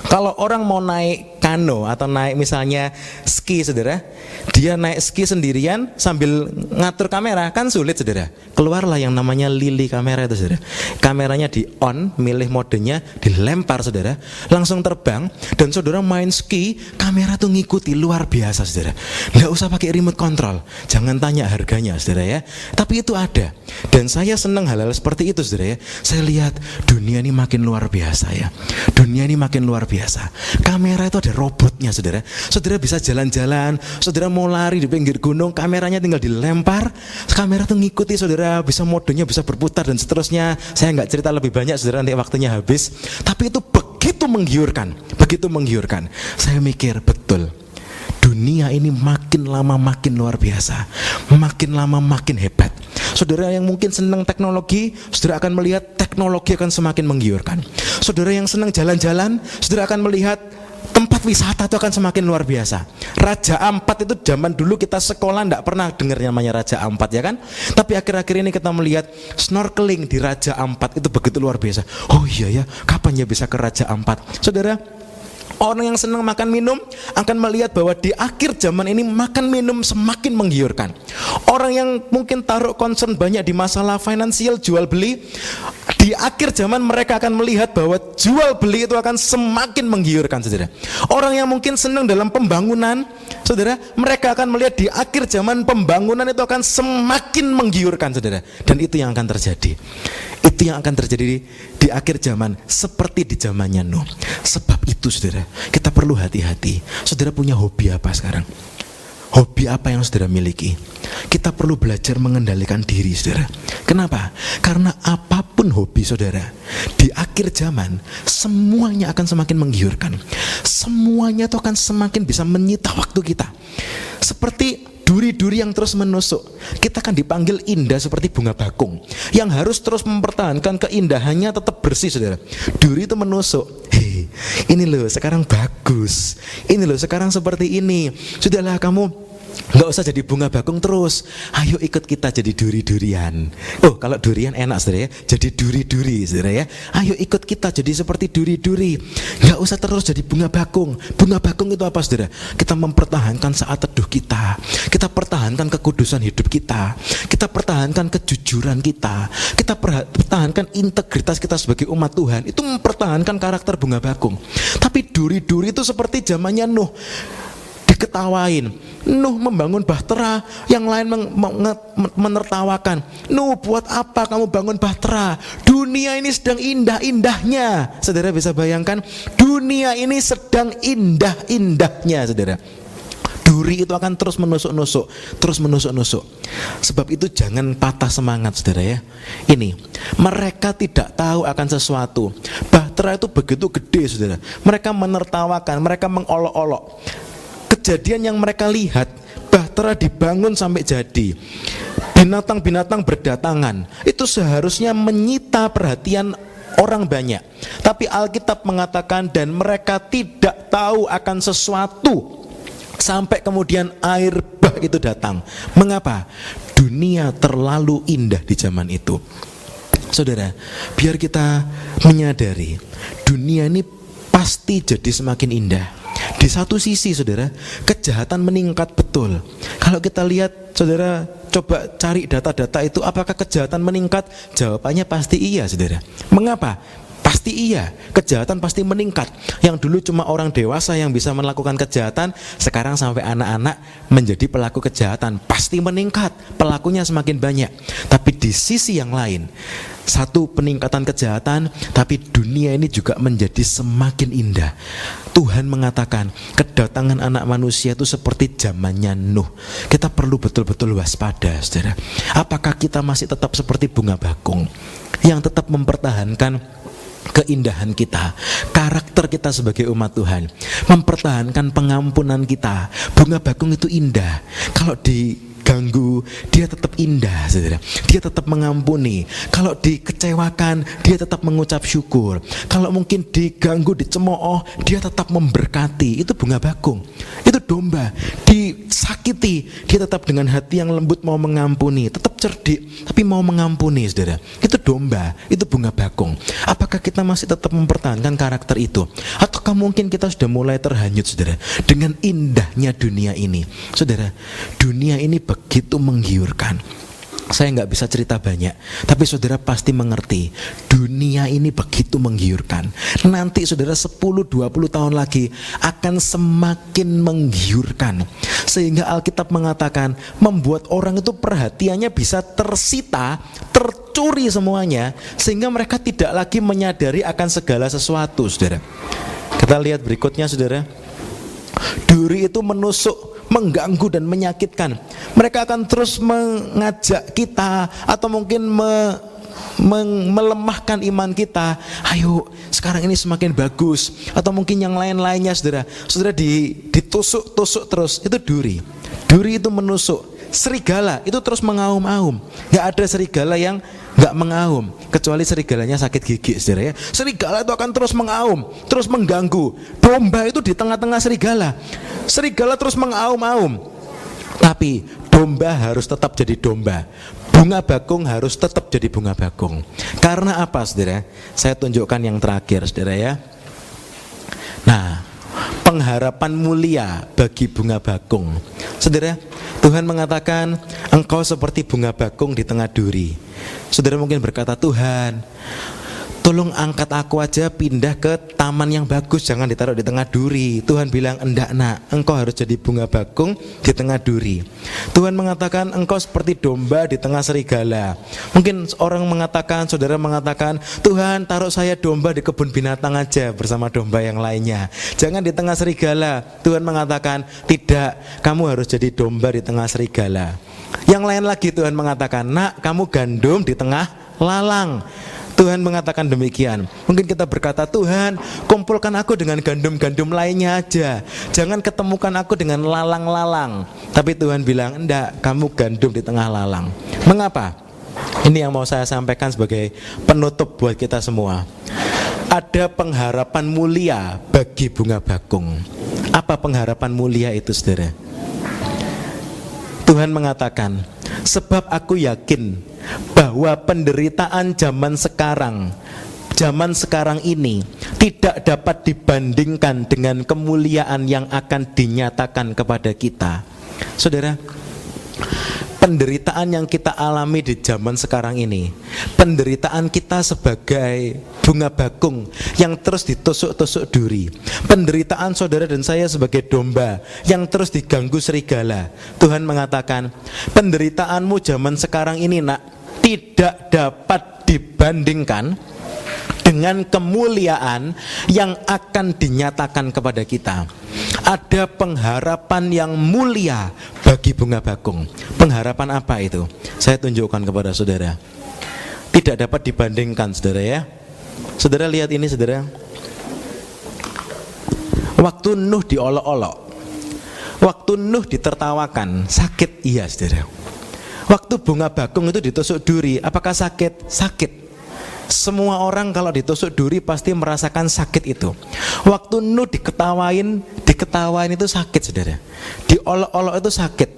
Kalau orang mau naik kano atau naik misalnya ski, saudara, dia naik ski sendirian sambil ngatur kamera, kan sulit, saudara. Keluarlah yang namanya Lili kamera itu, saudara. Kameranya di on, milih modenya, dilempar, saudara, langsung terbang. Dan saudara main ski, kamera tuh ngikuti, luar biasa, saudara. Nggak usah pakai remote control, jangan tanya harganya, saudara ya. Tapi itu ada. Dan saya senang hal-hal seperti itu, saudara ya. Saya lihat dunia ini makin luar biasa ya. Dunia ini makin luar biasa. Kamera itu ada robotnya, saudara. Saudara bisa jalan-jalan, saudara mau lari di pinggir gunung, kameranya tinggal dilempar, kamera tuh ngikuti, saudara. Bisa modenya bisa berputar dan seterusnya. Saya nggak cerita lebih banyak, saudara, nanti waktunya habis. Tapi itu begitu menggiurkan, begitu menggiurkan. Saya mikir betul, dunia ini makin lama makin luar biasa, makin lama makin hebat. Saudara yang mungkin senang teknologi, saudara akan melihat teknologi akan semakin menggiurkan. Saudara yang senang jalan-jalan, saudara akan melihat tempat wisata itu akan semakin luar biasa. Raja Ampat itu zaman dulu kita sekolah tidak pernah dengar namanya Raja Ampat, ya kan? Tapi akhir-akhir ini kita melihat snorkeling di Raja Ampat itu begitu luar biasa. Oh iya ya, kapan ya bisa ke Raja Ampat? Saudara, orang yang senang makan minum akan melihat bahwa di akhir zaman ini makan minum semakin menggiurkan. Orang yang mungkin taruh concern banyak di masalah finansial, jual beli, di akhir zaman mereka akan melihat bahwa jual beli itu akan semakin menggiurkan, saudara. Orang yang mungkin senang dalam pembangunan, saudara, mereka akan melihat di akhir zaman pembangunan itu akan semakin menggiurkan, saudara. Dan itu yang akan terjadi. Itu yang akan terjadi di akhir zaman, seperti di zamannya Nuh. Sebab itu, saudara, kita perlu hati-hati. Saudara punya hobi apa sekarang? Hobi apa yang saudara miliki? Kita perlu belajar mengendalikan diri, saudara. Kenapa? Karena apapun hobi saudara, di akhir zaman semuanya akan semakin menggiurkan. Semuanya itu akan semakin bisa menyita waktu kita. Seperti duri-duri yang terus menusuk. Kita akan dipanggil indah seperti bunga bakung, yang harus terus mempertahankan keindahannya tetap bersih, saudara. Duri itu menusuk. Hei, ini loh sekarang bagus. Ini loh sekarang seperti ini. Sudahlah, kamu nggak usah jadi bunga bakung terus. Ayo ikut kita jadi duri-durian. Oh, kalau durian enak, saudara ya. Jadi duri-duri, saudara ya. Ayo ikut kita jadi seperti duri-duri. Nggak usah terus jadi bunga bakung. Bunga bakung itu apa, saudara? Kita mempertahankan saat teduh kita. Kita pertahankan kekudusan hidup kita. Kita pertahankan kejujuran kita. Kita pertahankan integritas kita sebagai umat Tuhan. Itu mempertahankan karakter bunga bakung. Tapi duri-duri itu seperti zamannya Nuh. Diketawain, Nuh membangun bahtera, yang lain menertawakan. Nuh, buat apa kamu bangun bahtera? Dunia ini sedang indah-indahnya. Saudara bisa bayangkan, dunia ini sedang indah-indahnya, saudara. Duri itu akan terus menusuk-nusuk, terus menusuk-nusuk. Sebab itu jangan patah semangat, saudara ya. Ini, mereka tidak tahu akan sesuatu. Bahtera itu begitu gede, saudara. Mereka menertawakan, mereka mengolok-olok. Kejadian yang mereka lihat, bahtera dibangun sampai jadi, binatang-binatang berdatangan, itu seharusnya menyita perhatian orang banyak. Tapi Alkitab mengatakan, dan mereka tidak tahu akan sesuatu sampai kemudian air bah itu datang. Mengapa? Dunia terlalu indah di zaman itu. Saudara, biar kita menyadari, dunia ini pasti jadi semakin indah. Di satu sisi, saudara, kejahatan meningkat betul. Kalau kita lihat, saudara, coba cari data-data itu, apakah kejahatan meningkat? Jawabannya pasti iya, saudara. Mengapa? Pasti iya, kejahatan pasti meningkat. Yang dulu cuma orang dewasa yang bisa melakukan kejahatan, sekarang sampai anak-anak menjadi pelaku kejahatan. Pasti meningkat, pelakunya semakin banyak. Tapi di sisi yang lain, satu, peningkatan kejahatan, tapi dunia ini juga menjadi semakin indah. Tuhan mengatakan kedatangan anak manusia itu seperti zamannya Nuh. Kita perlu betul-betul waspada, saudara. Apakah kita masih tetap seperti bunga bakung yang tetap mempertahankan keindahan kita, karakter kita sebagai umat Tuhan, mempertahankan pengampunan kita? Bunga bakung itu indah. Kalau diganggu, dia tetap indah, saudara. Dia tetap mengampuni. Kalau dikecewakan, dia tetap mengucap syukur. Kalau mungkin diganggu, dicemooh, dia tetap memberkati. Itu bunga bakung. Itu domba. Disakiti, dia tetap dengan hati yang lembut mau mengampuni. Tetap cerdik, tapi mau mengampuni, saudara. Itu domba. Itu bunga bakung. Apakah kita masih tetap mempertahankan karakter itu? Ataukah mungkin kita sudah mulai terhanyut, saudara, dengan indahnya dunia ini? Saudara, dunia ini begitu menggiurkan. Saya nggak bisa cerita banyak, tapi saudara pasti mengerti, dunia ini begitu menggiurkan. Nanti saudara 10-20 tahun lagi akan semakin menggiurkan, sehingga Alkitab mengatakan membuat orang itu perhatiannya bisa tersita, tercuri semuanya, sehingga mereka tidak lagi menyadari akan segala sesuatu, saudara. Kita lihat berikutnya, saudara. Duri itu menusuk, mengganggu dan menyakitkan. Mereka akan terus mengajak kita, atau mungkin melemahkan iman kita. Ayo sekarang ini semakin bagus, atau mungkin yang lain-lainnya saudara. Saudara ditusuk-tusuk terus, itu duri. Duri itu menusuk. Serigala itu terus mengaum-aum. Gak ada serigala yang gak mengaum, kecuali serigalanya sakit gigi saudara ya. Serigala itu akan terus mengaum, terus mengganggu. Domba itu di tengah-tengah serigala. Serigala terus mengaum-aum, tapi domba harus tetap jadi domba. Bunga bakung harus tetap jadi bunga bakung. Karena apa saudara? Saya tunjukkan yang terakhir saudara ya. Nah, pengharapan mulia bagi bunga bakung. Saudara, Tuhan mengatakan engkau seperti bunga bakung di tengah duri. Saudara mungkin berkata, Tuhan, tolong angkat aku aja pindah ke taman yang bagus, jangan ditaruh di tengah duri. Tuhan bilang, enggak nak, engkau harus jadi bunga bakung di tengah duri. Tuhan mengatakan engkau seperti domba di tengah serigala. Mungkin orang mengatakan, saudara mengatakan, Tuhan taruh saya domba di kebun binatang aja bersama domba yang lainnya, jangan di tengah serigala. Tuhan mengatakan, tidak, kamu harus jadi domba di tengah serigala. Yang lain lagi Tuhan mengatakan, nak, kamu gandum di tengah lalang. Tuhan mengatakan demikian. Mungkin kita berkata, Tuhan kumpulkan aku dengan gandum-gandum lainnya aja, jangan ketemukan aku dengan lalang-lalang. Tapi Tuhan bilang, enggak, kamu gandum di tengah lalang. Mengapa? Ini yang mau saya sampaikan sebagai penutup buat kita semua. Ada pengharapan mulia bagi bunga bakung. Apa pengharapan mulia itu saudara? Tuhan mengatakan, sebab aku yakin bahwa penderitaan zaman sekarang ini tidak dapat dibandingkan dengan kemuliaan yang akan dinyatakan kepada kita. Saudara, penderitaan yang kita alami di zaman sekarang ini, penderitaan kita sebagai bunga bakung yang terus ditusuk-tusuk duri, penderitaan saudara dan saya sebagai domba yang terus diganggu serigala. Tuhan mengatakan, penderitaanmu zaman sekarang ini nak, tidak dapat dibandingkan dengan kemuliaan yang akan dinyatakan kepada kita. Ada pengharapan yang mulia bagi bunga bakung. Pengharapan apa itu? Saya tunjukkan kepada saudara. Tidak dapat dibandingkan saudara ya. Saudara lihat ini saudara. Waktu Nuh diolok-olok, waktu Nuh ditertawakan, sakit iya saudara. Waktu bunga bakung itu ditusuk duri, apakah sakit? Sakit. Semua orang kalau ditusuk duri pasti merasakan sakit itu. Waktu Nuh diketawain itu sakit saudara. Diolok-olok itu sakit.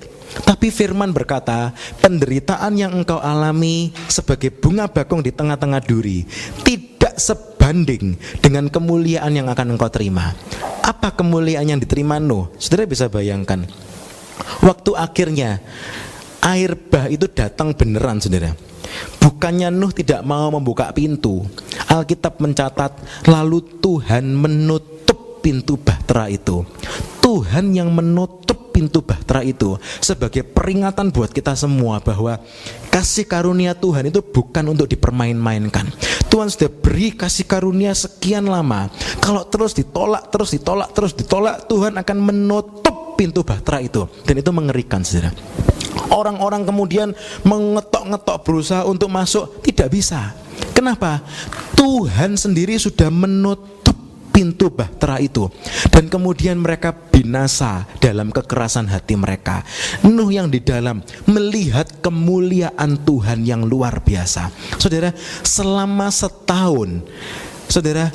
Tapi firman berkata, penderitaan yang engkau alami sebagai bunga bakung di tengah-tengah duri tidak sebanding dengan kemuliaan yang akan engkau terima. Apa kemuliaan yang diterima Nuh? Saudara bisa bayangkan, waktu akhirnya air bah itu datang beneran saudara. Bukannya Nuh tidak mau membuka pintu. Alkitab mencatat, lalu Tuhan menutup pintu bahtera itu. Tuhan yang menutup pintu bahtera itu sebagai peringatan buat kita semua bahwa kasih karunia Tuhan itu bukan untuk dipermain-mainkan. Tuhan sudah beri kasih karunia sekian lama. Kalau terus ditolak, Tuhan akan menutup pintu bahtera itu. Dan itu mengerikan saudara. Orang-orang kemudian mengetok-ngetok berusaha untuk masuk, tidak bisa. Kenapa? Tuhan sendiri sudah menutup pintu bahtera itu. Dan kemudian mereka binasa dalam kekerasan hati mereka. Nuh yang di dalam melihat kemuliaan Tuhan yang luar biasa. Saudara, selama setahun, saudara,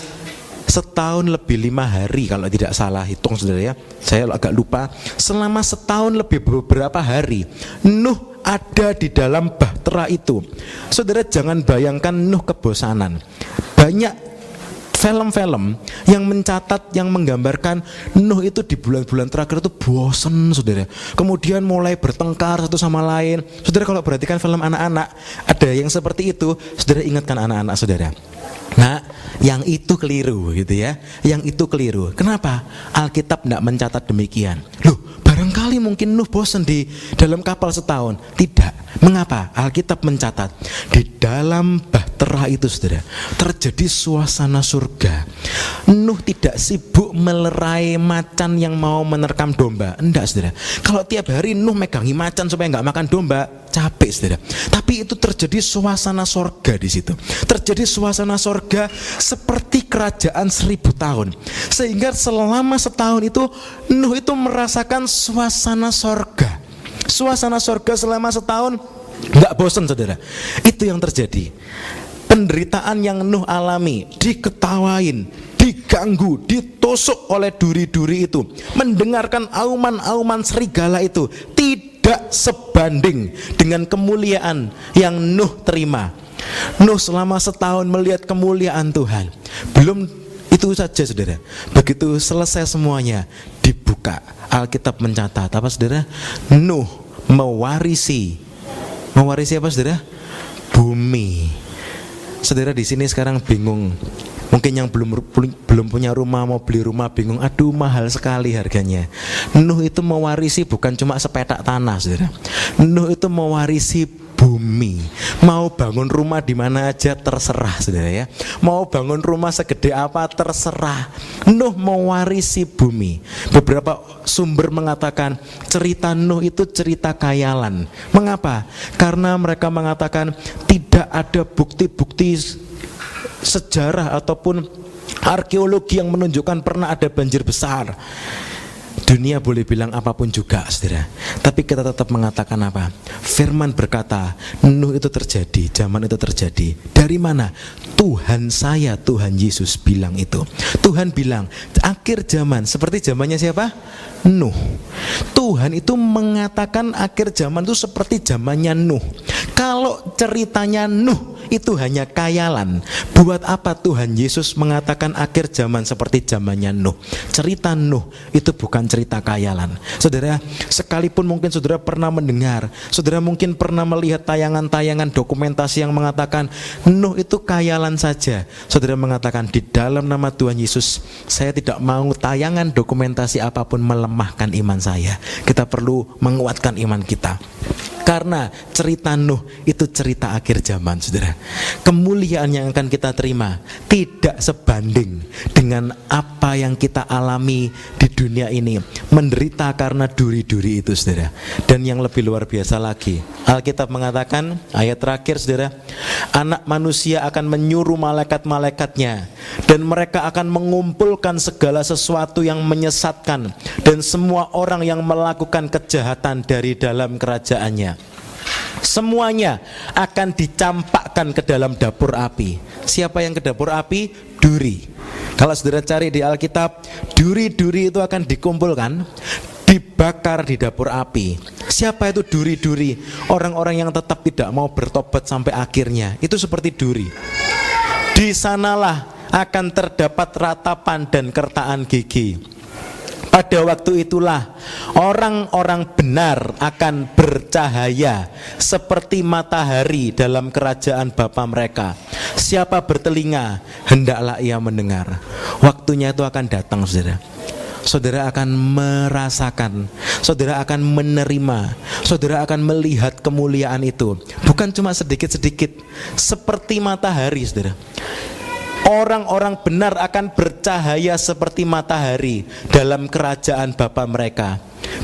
setahun lebih 5 hari kalau tidak salah hitung saudara ya, saya agak lupa. Selama setahun lebih beberapa hari Nuh ada di dalam bahtera itu. Saudara jangan bayangkan Nuh kebosanan. Banyak film-film yang mencatat, yang menggambarkan Nuh itu di bulan-bulan terakhir itu bosan saudara. Kemudian mulai bertengkar satu sama lain. Saudara kalau perhatikan film anak-anak, ada yang seperti itu. Saudara ingatkan anak-anak saudara, nah yang itu keliru gitu ya. Yang itu keliru. Kenapa? Alkitab tidak mencatat demikian. Loh, barangkali mungkin Nuh bosan di dalam kapal setahun. Tidak. Mengapa? Alkitab mencatat di dalam bahtera itu, saudara, terjadi suasana surga. Nuh tidak sibuk melerai macan yang mau menerkam domba. Enggak, saudara. Kalau tiap hari Nuh megangi macan supaya nggak makan domba, capek, saudara. Tapi itu terjadi suasana surga di situ. Terjadi suasana surga seperti kerajaan 1000 tahun. Sehingga selama setahun itu Nuh itu merasakan suasana surga. Suasana surga selama setahun, nggak bosan, saudara. Itu yang terjadi. Penderitaan yang Nuh alami, diketawain, diganggu, ditusuk oleh duri-duri itu, mendengarkan auman-auman serigala itu, tidak sebanding dengan kemuliaan yang Nuh terima. Nuh selama setahun melihat kemuliaan Tuhan. Belum itu saja, saudara. Begitu selesai semuanya, dibuka. Alkitab mencatat apa, saudara? Nuh mewarisi apa, saudara? Bumi. Saudara di sini sekarang bingung. Mungkin yang belum punya rumah, mau beli rumah bingung. Aduh, mahal sekali harganya. Nuh itu mewarisi bukan cuma sepetak tanah, saudara. Nuh itu mewarisi bumi. Mau bangun rumah di mana aja terserah, saudara ya. Mau bangun rumah segede apa terserah. Nuh mewarisi bumi. Beberapa sumber mengatakan cerita Nuh itu cerita khayalan. Mengapa? Karena mereka mengatakan tidak ada bukti-bukti sejarah ataupun arkeologi yang menunjukkan pernah ada banjir besar. Dunia boleh bilang apapun juga, saudara, tapi kita tetap mengatakan apa? Firman berkata, Nuh itu terjadi, zaman itu terjadi. Dari mana? Tuhan saya, Tuhan Yesus bilang itu. Tuhan bilang, akhir zaman, seperti zamannya siapa? Nuh. Tuhan itu mengatakan akhir zaman itu seperti zamannya Nuh. Kalau ceritanya Nuh itu hanya khayalan, buat apa Tuhan Yesus mengatakan akhir zaman seperti zamannya Nuh? Cerita Nuh itu bukan cerita khayalan. Saudara, sekalipun mungkin saudara pernah mendengar, saudara mungkin pernah melihat tayangan-tayangan dokumentasi yang mengatakan Nuh itu khayalan saja. Saudara mengatakan, di dalam nama Tuhan Yesus, saya tidak mau tayangan dokumentasi apapun melemahkan iman saya. Kita perlu menguatkan iman kita. Karena cerita Nuh itu cerita akhir zaman, saudara. Kemuliaan yang akan kita terima tidak sebanding dengan apa yang kita alami di dunia ini. Menderita karena duri-duri itu, saudara. Dan yang lebih luar biasa lagi, Alkitab mengatakan, ayat terakhir, saudara, anak manusia akan menyuruh malaikat-malaikatnya, dan mereka akan mengumpulkan segala sesuatu yang menyesatkan dan semua orang yang melakukan kejahatan dari dalam kerajaannya. Semuanya akan dicampakkan ke dalam dapur api. Siapa yang ke dapur api? Duri. Kalau saudara cari di Alkitab, duri-duri itu akan dikumpulkan, dibakar di dapur api. Siapa itu duri-duri? Orang-orang yang tetap tidak mau bertobat sampai akhirnya. Itu seperti duri. Di sanalah akan terdapat ratapan dan kertaan gigi. Pada waktu itulah orang-orang benar akan bercahaya seperti matahari dalam kerajaan Bapa mereka. Siapa bertelinga, hendaklah ia mendengar. Waktunya itu akan datang, saudara. Saudara akan merasakan, saudara akan menerima, saudara akan melihat kemuliaan itu. Bukan cuma sedikit-sedikit, seperti matahari, saudara. Orang-orang benar akan bercahaya seperti matahari dalam kerajaan Bapa mereka.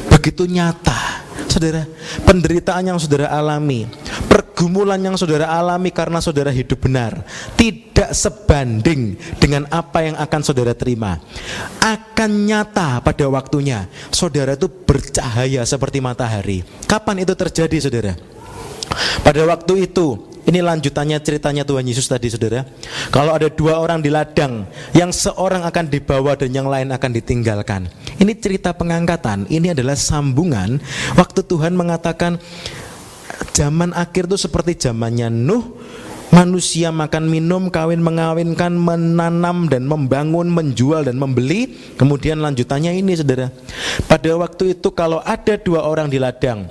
Begitu nyata, saudara, penderitaan yang saudara alami, pergumulan yang saudara alami karena saudara hidup benar, tidak sebanding dengan apa yang akan saudara terima. Akan nyata pada waktunya, saudara itu bercahaya seperti matahari. Kapan itu terjadi, saudara? Pada waktu itu, ini lanjutannya ceritanya Tuhan Yesus tadi, saudara. Kalau ada 2 orang di ladang, yang seorang akan dibawa dan yang lain akan ditinggalkan. Ini cerita pengangkatan. Ini adalah sambungan waktu Tuhan mengatakan zaman akhir itu seperti zamannya Nuh. Manusia makan minum, kawin mengawinkan, menanam dan membangun, menjual dan membeli. Kemudian lanjutannya ini, saudara. Pada waktu itu kalau ada 2 orang di ladang,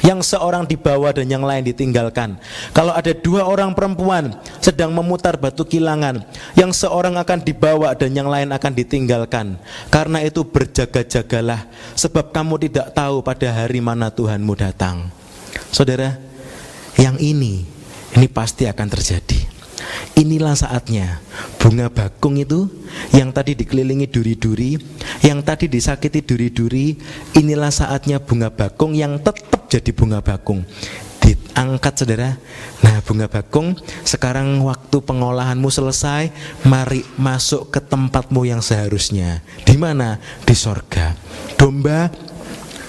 yang seorang dibawa dan yang lain ditinggalkan. Kalau ada 2 orang perempuan sedang memutar batu kilangan, yang seorang akan dibawa dan yang lain akan ditinggalkan. Karena itu berjaga-jagalah, sebab kamu tidak tahu pada hari mana Tuhanmu datang. Saudara, yang ini pasti akan terjadi. Inilah saatnya bunga bakung itu yang tadi dikelilingi duri-duri, yang tadi disakiti duri-duri, inilah saatnya bunga bakung yang tetap jadi bunga bakung. Diangkat saudara. Nah bunga bakung, sekarang waktu pengolahanmu selesai, mari masuk ke tempatmu yang seharusnya. Di mana? Di sorga. Domba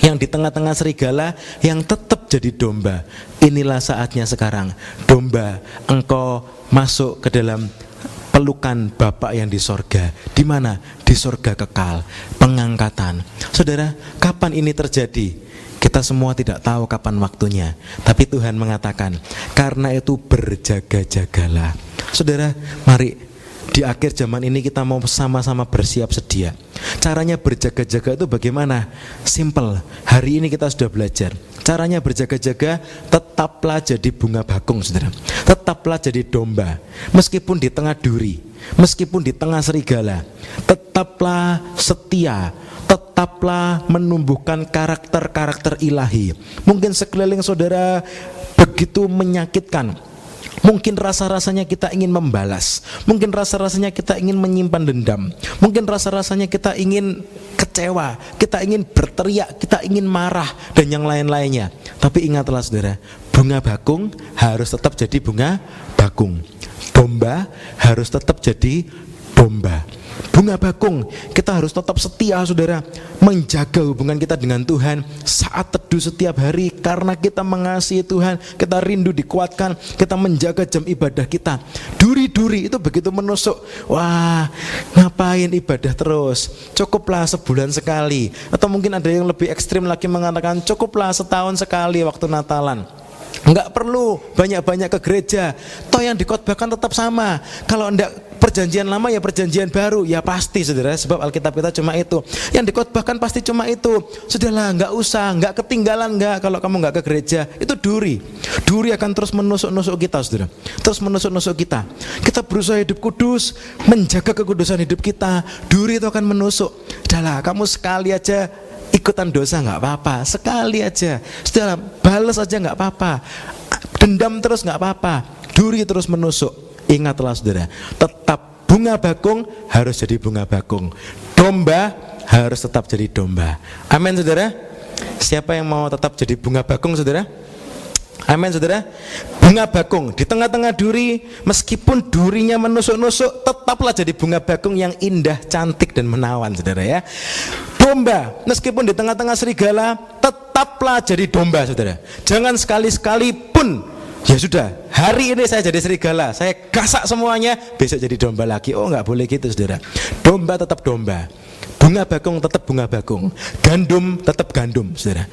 yang di tengah-tengah serigala yang tetap jadi domba. Inilah saatnya sekarang. Domba, engkau masuk ke dalam pelukan Bapa yang di sorga. Di mana? Di sorga kekal, pengangkatan. Saudara, kapan ini terjadi? Kita semua tidak tahu kapan waktunya, tapi Tuhan mengatakan, karena itu berjaga-jagalah. Saudara, mari di akhir zaman ini kita mau sama-sama bersiap sedia. Caranya berjaga-jaga itu bagaimana? Simple. Hari ini kita sudah belajar. Caranya berjaga-jaga, tetaplah jadi bunga bakung, saudara. Tetaplah jadi domba. Meskipun di tengah duri, meskipun di tengah serigala, tetaplah setia. Tetaplah menumbuhkan karakter-karakter ilahi. Mungkin sekeliling saudara begitu menyakitkan. Mungkin rasa-rasanya kita ingin membalas. Mungkin rasa-rasanya kita ingin menyimpan dendam. Mungkin rasa-rasanya kita ingin kecewa. Kita ingin berteriak, kita ingin marah, dan yang lain-lainnya. Tapi ingatlah saudara, bunga bakung harus tetap jadi bunga bakung. Domba harus tetap jadi domba. Bunga bakung, kita harus tetap setia saudara, menjaga hubungan kita dengan Tuhan saat teduh setiap hari. Karena kita mengasihi Tuhan, kita rindu dikuatkan, kita menjaga jam ibadah kita. Duri-duri itu begitu menusuk, wah ngapain ibadah terus, cukuplah sebulan sekali. Atau mungkin ada yang lebih ekstrim lagi mengatakan cukuplah setahun sekali waktu Natalan. Enggak perlu banyak-banyak ke gereja, toh yang dikhotbahkan tetap sama. Kalau enggak perjanjian lama ya perjanjian baru, ya pasti saudara, sebab Alkitab kita cuma itu. Yang dikhotbahkan pasti cuma itu. Sudahlah, enggak usah, enggak ketinggalan enggak kalau kamu enggak ke gereja. Itu duri. Duri akan terus menusuk-nusuk kita saudara. Terus menusuk-nusuk kita. Kita berusaha hidup kudus, menjaga kekudusan hidup kita. Duri itu akan menusuk. Sudahlah, kamu sekali aja ikutan dosa nggak apa-apa, sekali aja. Sudah, balas aja nggak apa-apa, dendam terus nggak apa-apa. Duri terus menusuk. Ingatlah saudara, tetap bunga bakung harus jadi bunga bakung. Domba harus tetap jadi domba. Amin saudara. Siapa yang mau tetap jadi bunga bakung saudara? Amin saudara. Bunga bakung di tengah-tengah duri, meskipun durinya menusuk-nusuk, tetaplah jadi bunga bakung yang indah, cantik, dan menawan saudara ya. Domba, meskipun di tengah-tengah serigala, tetaplah jadi domba saudara. Jangan sekali-sekali pun, ya sudah, hari ini saya jadi serigala, saya gasak semuanya, besok jadi domba lagi. Oh nggak boleh gitu saudara. Domba tetap domba, bunga bakung tetap bunga bakung, gandum tetap gandum saudara.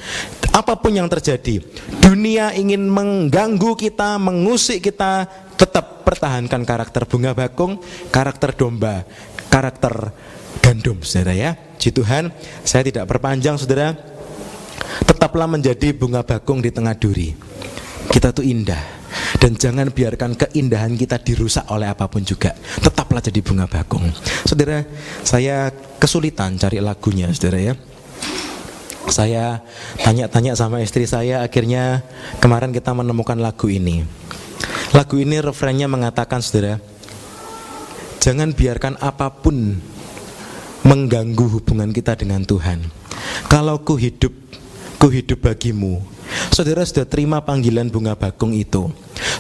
Apapun yang terjadi, dunia ingin mengganggu kita, mengusik kita, tetap pertahankan karakter bunga bakung, karakter domba, karakter gandum saudara ya. Puji Tuhan, saya tidak perpanjang saudara. Tetaplah menjadi bunga bakung di tengah duri. Kita tuh indah, dan jangan biarkan keindahan kita dirusak oleh apapun juga. Tetaplah jadi bunga bakung. Saudara, saya kesulitan cari lagunya saudara ya. Saya tanya-tanya sama istri saya, akhirnya kemarin kita menemukan lagu ini. Lagu ini refrennya mengatakan saudara, jangan biarkan apapun mengganggu hubungan kita dengan Tuhan. Kalau ku hidup bagimu. Saudara sudah terima panggilan bunga bakung itu.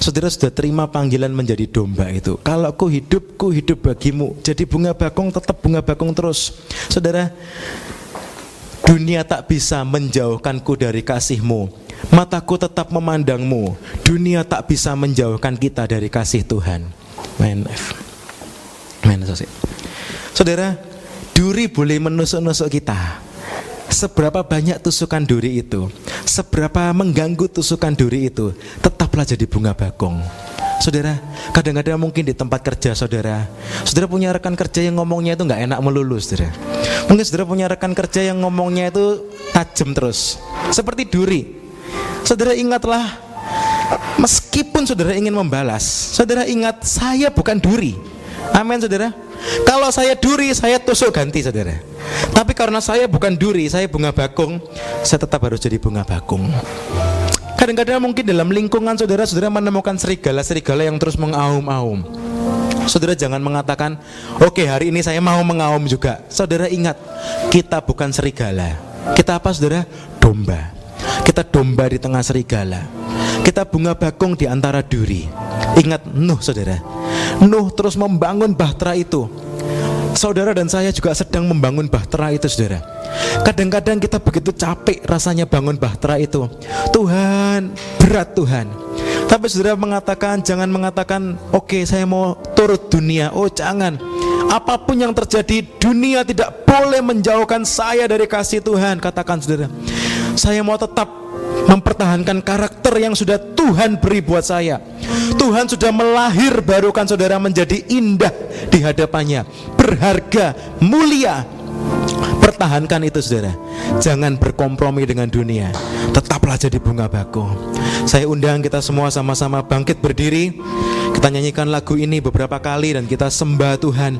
Saudara sudah terima panggilan menjadi domba itu. Kalau ku hidup bagimu. Jadi bunga bakung tetap bunga bakung terus. Saudara, dunia tak bisa menjauhkanku dari kasih-Mu. Mataku tetap memandangmu. Dunia tak bisa menjauhkan kita dari kasih Tuhan. Saudara, duri boleh menusuk-nusuk kita. Seberapa banyak tusukan duri itu, seberapa mengganggu tusukan duri itu, tetaplah jadi bunga bakung. Saudara, kadang-kadang mungkin di tempat kerja saudara punya rekan kerja yang ngomongnya itu nggak enak melulu saudara. Mungkin saudara punya rekan kerja yang ngomongnya itu tajam terus, seperti duri. Saudara ingatlah, meskipun saudara ingin membalas, saudara ingat, saya bukan duri. Amin saudara. Kalau saya duri, saya tusuk ganti saudara. Tapi karena saya bukan duri, saya bunga bakung, saya tetap harus jadi bunga bakung. Kadang-kadang mungkin dalam lingkungan saudara menemukan serigala-serigala yang terus mengaum-aum. Saudara jangan mengatakan, oke, hari ini saya mau mengaum juga. Saudara ingat, kita bukan serigala. Kita apa saudara? Domba. Kita domba di tengah serigala. Kita bunga bakung di antara duri. Ingat Nuh saudara. Nuh terus membangun bahtera itu. Saudara dan saya juga sedang membangun bahtera itu saudara. Kadang-kadang kita begitu capek rasanya bangun bahtera itu. Tuhan, berat Tuhan. Tapi saudara mengatakan, jangan mengatakan, oke, saya mau turut dunia. Oh jangan. Apapun yang terjadi, dunia tidak boleh menjauhkan saya dari kasih Tuhan. Katakan saudara, saya mau tetap mempertahankan karakter yang sudah Tuhan beri buat saya. Tuhan sudah melahir barukan saudara menjadi indah di hadapannya, berharga, mulia. Pertahankan itu saudara. Jangan berkompromi dengan dunia. Tetaplah jadi bunga bakung. Saya undang kita semua sama-sama bangkit berdiri. Kita nyanyikan lagu ini beberapa kali dan kita sembah Tuhan.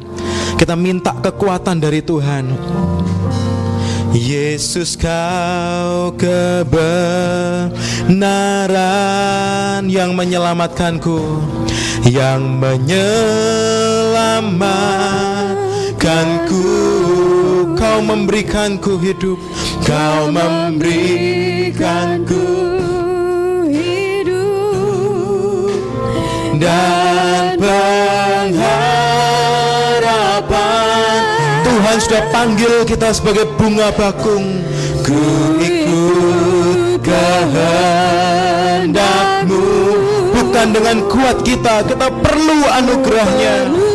Kita minta kekuatan dari Tuhan. Yesus, kau kebenaran yang menyelamatkanku, yang menyelamatkanku. Kau memberikanku hidup, kau memberikanku hidup dan pengharapan. Tuhan sudah panggil kita sebagai bunga bakung. Ku ikut kehendak-Mu. Bukan dengan kuat kita perlu anugerahnya.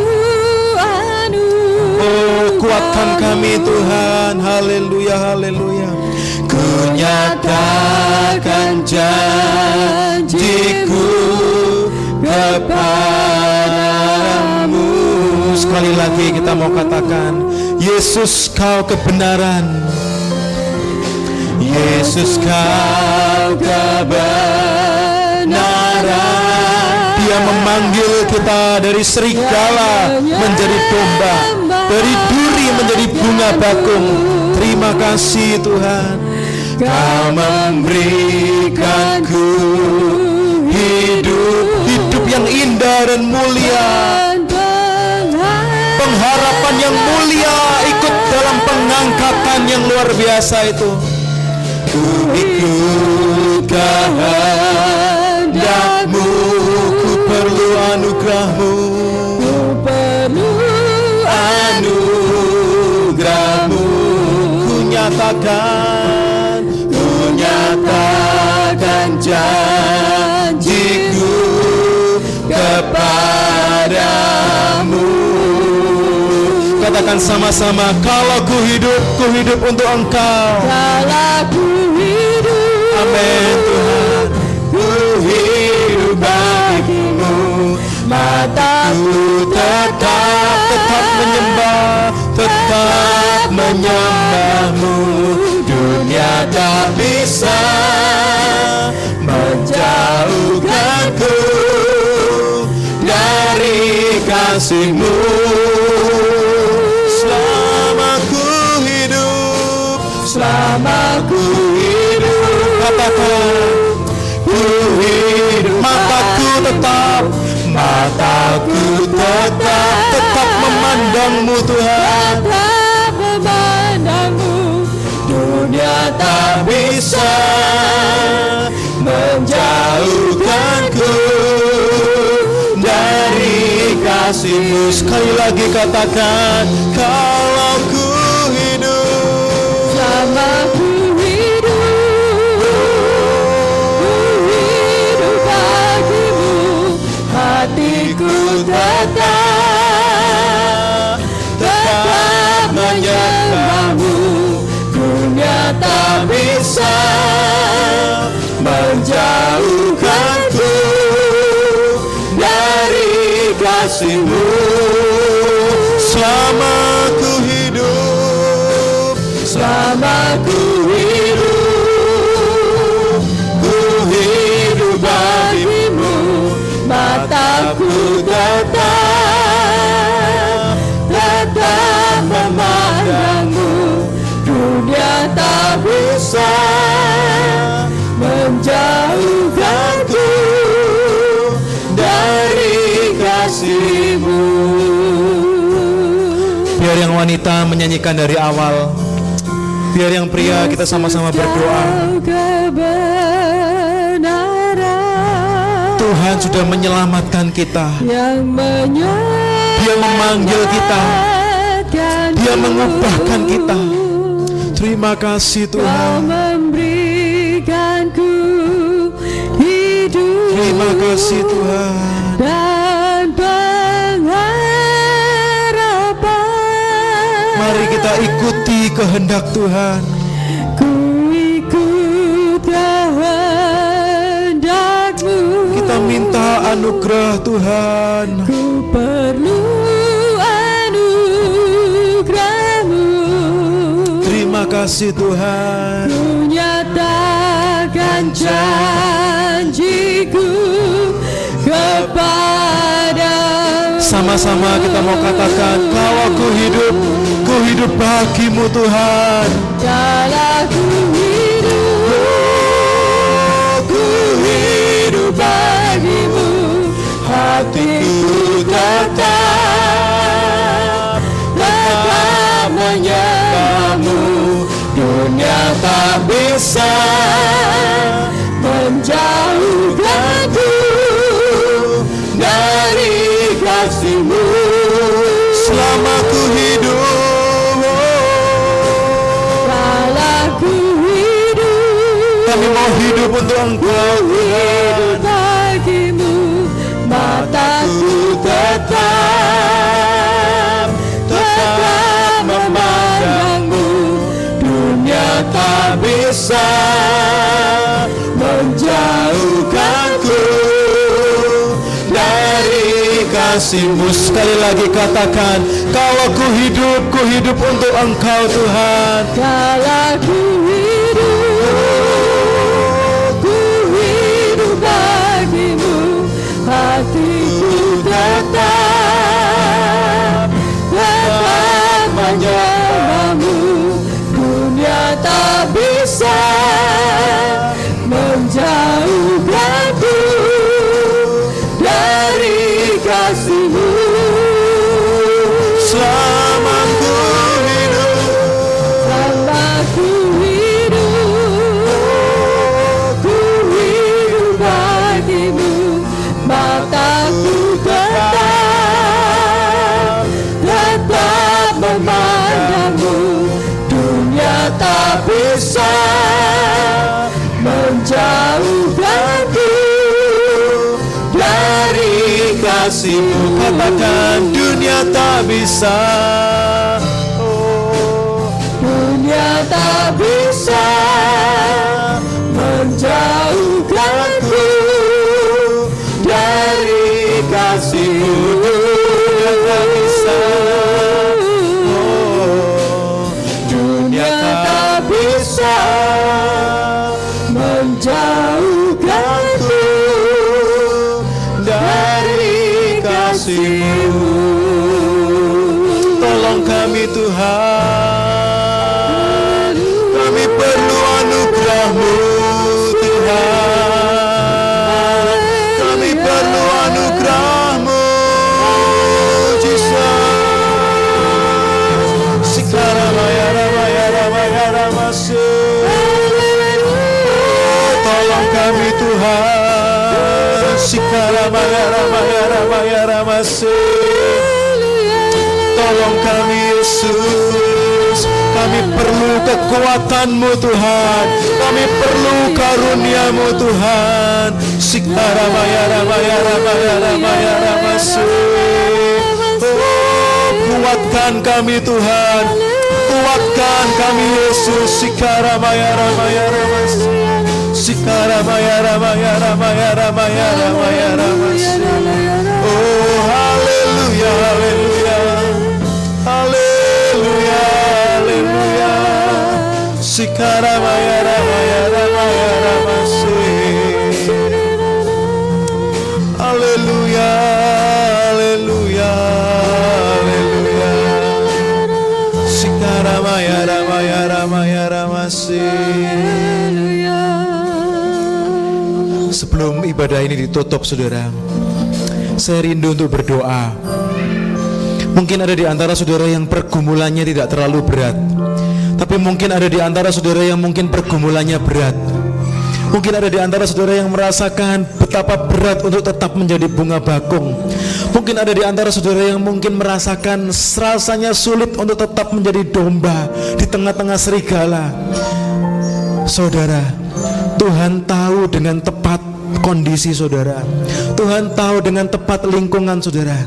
Oh, kuatkan kami Tuhan. Haleluya, haleluya. Ku nyatakan janji-Ku kepadamu. Sekali lagi kita mau katakan, Yesus, kau kebenaran. Yesus, kau kebenaran. Dia memanggil kita dari serigala menjadi domba, dari duri menjadi bunga bakung. Terima kasih Tuhan. Kau memberikanku hidup yang indah dan mulia, pengharapan yang mulia, ikut dalam pengangkatan yang luar biasa itu. Ku ikut kehendak-Mu, ku perlu anugerah-Mu, ku perlu anugerah-Mu. Ku nyatakan janji-Ku kepadamu. Katakan sama-sama, kalau ku hidup untuk Engkau. Kalau ku hidup, amin Tuhan. Ku hidup bagi-Mu, mataku tetap menyembah-Mu. Dunia tak bisa menjauhkanku dari kasih-Mu. Selama ku hidup, katakan, ku hidup. Mataku tetap memandang-Mu Tuhan. Tetap memandang-Mu. Dunia tak bisa menjauhkanku dari kasih-Mu. Sekali lagi katakan, kalau ku hidup, selama ku hidup bagi-Mu, hatiku tetap menyembah-Mu. Dunia tak bisa menjauhkanku dari kasih-Mu. Selama ku hidup, selama ku hidup bagi-Mu, mataku tetap memandang-Mu. Dunia tak bisa menjauh wanita menyanyikan dari awal. Biar yang pria kita sama-sama berdoa. Tuhan sudah menyelamatkan kita. Dia memanggil kita. Dia mengubahkan kita. Terima kasih Tuhan. Terima kasih Tuhan. Dan pengharapan. Mari kita ikuti kehendak Tuhan. Ku ikut kehendak-Mu. Kita minta anugerah Tuhan. Ku perlu anugerah-Mu. Terima kasih Tuhan. Ku nyatakan janjiku kepada. Sama-sama kita mau katakan, Kau aku hidup bagimu Tuhan. Kalau ku hidup bagimu, hatiku tetap menyembah-Mu. Dunia tak bisa menjauhkanku dari kasih-Mu. Selama ku hidup, Kalau ku hidup, kami mau hidup untuk Engkau hidup Tuhan. bagimu, mataku tetap memandang-Mu. Dunia tak bisa menjauhkanku dari Kasih-Mu. Sekali lagi katakan, kalau ku hidup untuk Engkau Tuhan. Kalau ku hidup bagimu, hatiku tetap menyembah-Mu. Dunia tak bisa menjauhkanku dari kasih-Mu. Selama ku hidup, ku hidup bagimu, mataku tetap memandang-Mu. Dunia tak bisa menjauhkanku dari kasih-Mu. Katakan, dunia tak bisa. Oh, dunia tak bisa menjauhkanku dari kasih-Mu. dunia tak bisa. Oh, dunia tak bisa menjauhkanku dari kasih-Mu. Tolong kami Tuhan. Kami perlu anugerah-Mu Tuhan. Kami perlu anugerah-Mu Jesus. Sikarama-yara-mayara-mayara-masu. Tolong kami Tuhan. Sikarama-yara-mayara-mayara-masu. Tolong kami Yesus. Kami perlu kekuatan-Mu Tuhan. Kami perlu karunia-Mu Tuhan. Sikarama-yara-mayara-mayara-mayara-masu. Oh, kuatkan kami Tuhan. Kuatkan kami Yesus. Sikarama-yara-mayara-masu. Sikarama-yara-mayara-mayara-mayara-mayara-masu. Oh, haleluya, haleluya. Haleluya, haleluya. Sikarama-yara-mayara-mayara-masu. Haleluya, haleluya, haleluya. Sikarama-yara-mayara-mayara-masu. Sebelum ibadah ini ditutup saudara, saya rindu untuk berdoa. Mungkin ada di antara saudara yang pergumulannya tidak terlalu berat, tapi mungkin ada di antara saudara yang mungkin pergumulannya berat. Mungkin ada di antara saudara yang merasakan betapa berat untuk tetap menjadi bunga bakung. Mungkin ada di antara saudara yang mungkin merasakan rasanya sulit untuk tetap menjadi domba di tengah-tengah serigala. Saudara, Tuhan tahu dengan tepat kondisi saudara. Tuhan tahu dengan tepat lingkungan saudara.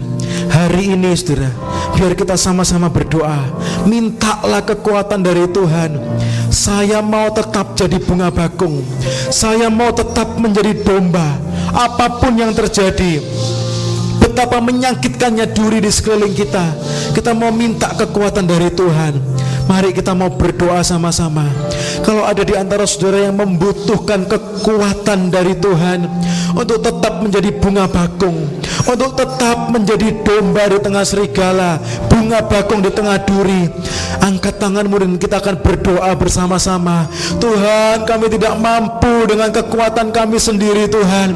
Hari ini saudara, biar kita sama-sama berdoa. Mintalah kekuatan dari Tuhan. Saya mau tetap jadi bunga bakung. Saya mau tetap menjadi domba. Apapun yang terjadi, betapa menyakitkannya duri di sekeliling kita, kita mau minta kekuatan dari Tuhan. Mari kita mau berdoa sama-sama. Kalau ada di antara saudara yang membutuhkan kekuatan dari Tuhan untuk tetap menjadi bunga bakung, untuk tetap menjadi domba di tengah serigala, bunga bakung di tengah duri, angkat tanganmu dan kita akan berdoa bersama-sama. Tuhan, kami tidak mampu dengan kekuatan kami sendiri Tuhan.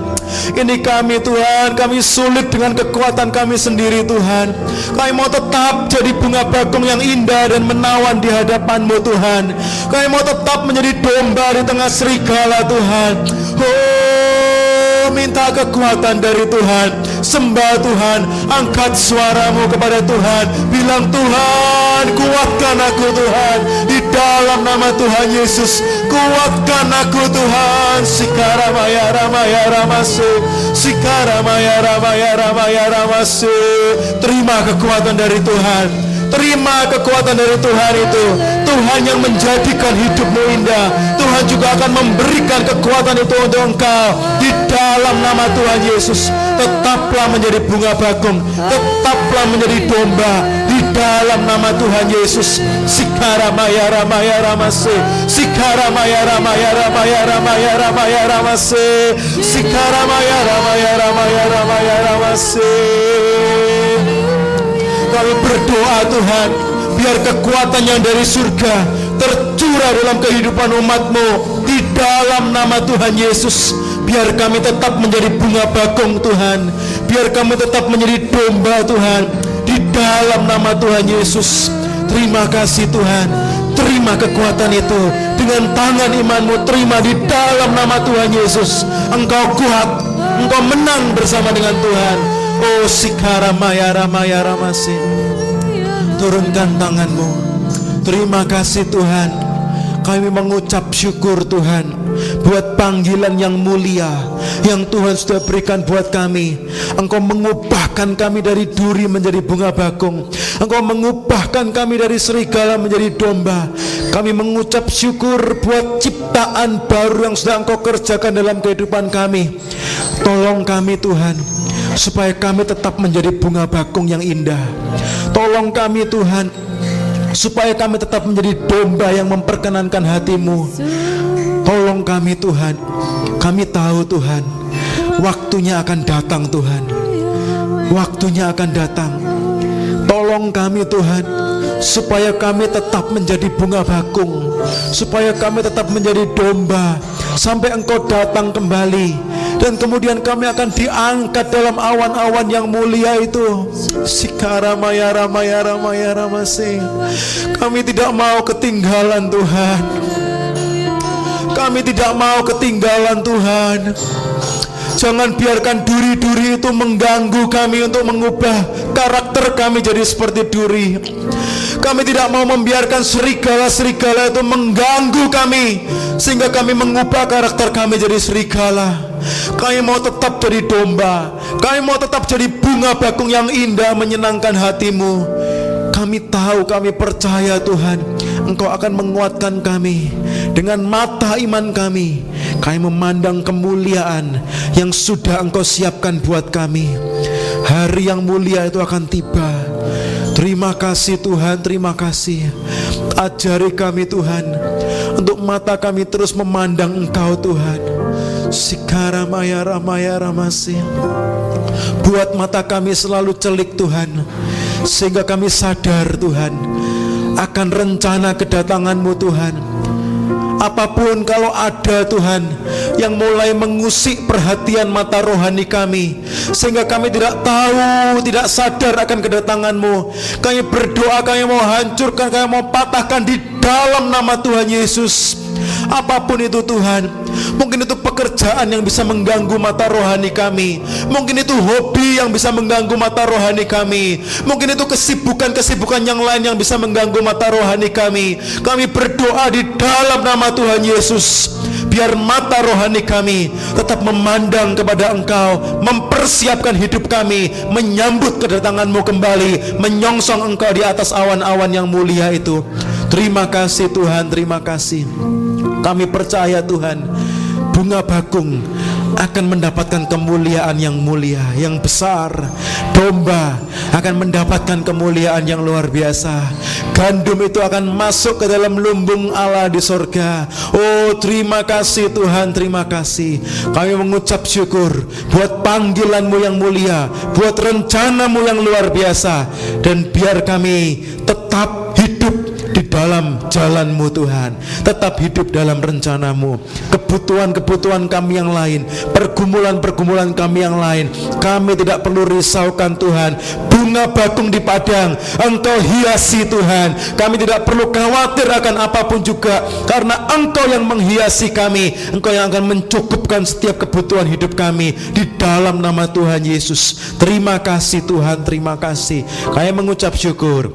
Ini kami Tuhan, kami sulit dengan kekuatan kami sendiri Tuhan. Kami mau tetap jadi bunga bakung yang indah dan menawan di hadapan-Mu Tuhan. Kami mau tetap menjadi domba di tengah serigala Tuhan. Oh, minta kekuatan dari Tuhan. Sembah Tuhan, angkat suaramu kepada Tuhan. Bilang, Tuhan, kuatkan aku Tuhan. Di dalam nama Tuhan Yesus, kuatkan aku Tuhan. Sikara maya ramaya ramase, sikara maya ramaya ramaya ramase. Terima kekuatan dari Tuhan. Terima kekuatan dari Tuhan itu. Tuhan yang menjadikan hidupmu indah. Tuhan juga akan memberikan kekuatan itu untuk engkau. Di dalam nama Tuhan Yesus, tetaplah menjadi bunga bakung, tetaplah menjadi domba. Di dalam nama Tuhan Yesus. Sikara maya ramaya ramase, sikara maya ramaya ramaya ramaya ramaya ramase, sikara maya ramaya ramaya ramaya ramase. Kami berdoa Tuhan, biar kekuatan yang dari surga tercurah dalam kehidupan umat-Mu. Di dalam nama Tuhan Yesus, biar kami tetap menjadi bunga bakung Tuhan. Biar kami tetap menjadi domba Tuhan. Di dalam nama Tuhan Yesus. Terima kasih Tuhan. Terima kekuatan itu. Dengan tangan iman-Mu, terima di dalam nama Tuhan Yesus. Engkau kuat, Engkau menang bersama dengan Tuhan. Oh, sikara maya ramaya ramase. Turunkan tanganmu. Terima kasih Tuhan. Kami mengucap syukur Tuhan buat panggilan yang mulia yang Tuhan sudah berikan buat kami. Engkau mengubahkan kami dari duri menjadi bunga bakung. Engkau mengubahkan kami dari serigala menjadi domba. Kami mengucap syukur buat ciptaan baru yang sudah Engkau kerjakan dalam kehidupan kami. Tolong kami Tuhan, supaya kami tetap menjadi bunga bakung yang indah. Tolong kami Tuhan, supaya kami tetap menjadi domba yang memperkenankan hati-Mu. Tolong kami Tuhan. Kami tahu Tuhan, waktunya akan datang Tuhan. Waktunya akan datang. Tolong kami Tuhan, supaya kami tetap menjadi bunga bakung, supaya kami tetap menjadi domba sampai Engkau datang kembali. Dan kemudian kami akan diangkat dalam awan-awan yang mulia itu. Sikara maya ramaya ramaya ramase. Kami tidak mau ketinggalan Tuhan. Kami tidak mau ketinggalan Tuhan. Jangan biarkan duri-duri itu mengganggu kami untuk mengubah karakter kami jadi seperti duri. Kami tidak mau membiarkan serigala-serigala itu mengganggu kami sehingga kami mengubah karakter kami jadi serigala. Kami mau tetap jadi domba. Kami mau tetap jadi bunga bakung yang indah menyenangkan hati-Mu. Kami tahu, kami percaya Tuhan, Engkau akan menguatkan kami. Dengan mata iman kami, kami memandang kemuliaan yang sudah Engkau siapkan buat kami. Hari yang mulia itu akan tiba. Terima kasih Tuhan, terima kasih. Ajari kami Tuhan, untuk mata kami terus memandang Engkau Tuhan. Sikara maya ramaya ramasi. Buat mata kami selalu celik Tuhan, sehingga kami sadar Tuhan akan rencana kedatangan-Mu Tuhan, Apapun kalau ada Tuhan yang mulai mengusik perhatian mata rohani kami, sehingga kami tidak tahu, tidak sadar akan kedatangan-Mu, kami berdoa, kami mau hancurkan, kami mau patahkan di dalam nama Tuhan Yesus. Apapun itu Tuhan, mungkin itu pekerjaan yang bisa mengganggu mata rohani kami, mungkin itu hobi yang bisa mengganggu mata rohani kami, mungkin itu kesibukan-kesibukan yang lain yang bisa mengganggu mata rohani kami. Kami berdoa di dalam nama Tuhan Yesus, biar mata rohani kami tetap memandang kepada Engkau, mempersiapkan hidup kami menyambut kedatangan-Mu kembali, menyongsong Engkau di atas awan-awan yang mulia itu. Terima kasih Tuhan, terima kasih. Kami percaya Tuhan, bunga bakung akan mendapatkan kemuliaan yang mulia, yang besar. Domba akan mendapatkan kemuliaan yang luar biasa. Gandum itu akan masuk ke dalam lumbung Allah di sorga. Oh, terima kasih Tuhan, terima kasih. Kami mengucap syukur buat panggilan-Mu yang mulia, buat rencana-Mu yang luar biasa. Dan biar kami tetap hidup di dalam jalan-Mu Tuhan, tetap hidup dalam rencana-Mu. Kebutuhan-kebutuhan kami yang lain, pergumulan-pergumulan kami yang lain, kami tidak perlu risaukan Tuhan. Bunga bakung di padang Engkau hiasi Tuhan. Kami tidak perlu khawatir akan apapun juga, karena Engkau yang menghiasi kami. Engkau yang akan mencukupkan setiap kebutuhan hidup kami di dalam nama Tuhan Yesus. Terima kasih Tuhan, terima kasih. Kami mengucap syukur.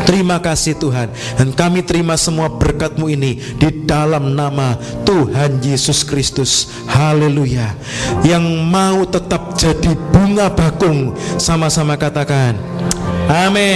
Terima kasih Tuhan. Dan kami terima semua berkat-Mu ini di dalam nama Tuhan Yesus Kristus. Haleluya. Yang mau tetap jadi bunga bakung, sama-sama katakan amin.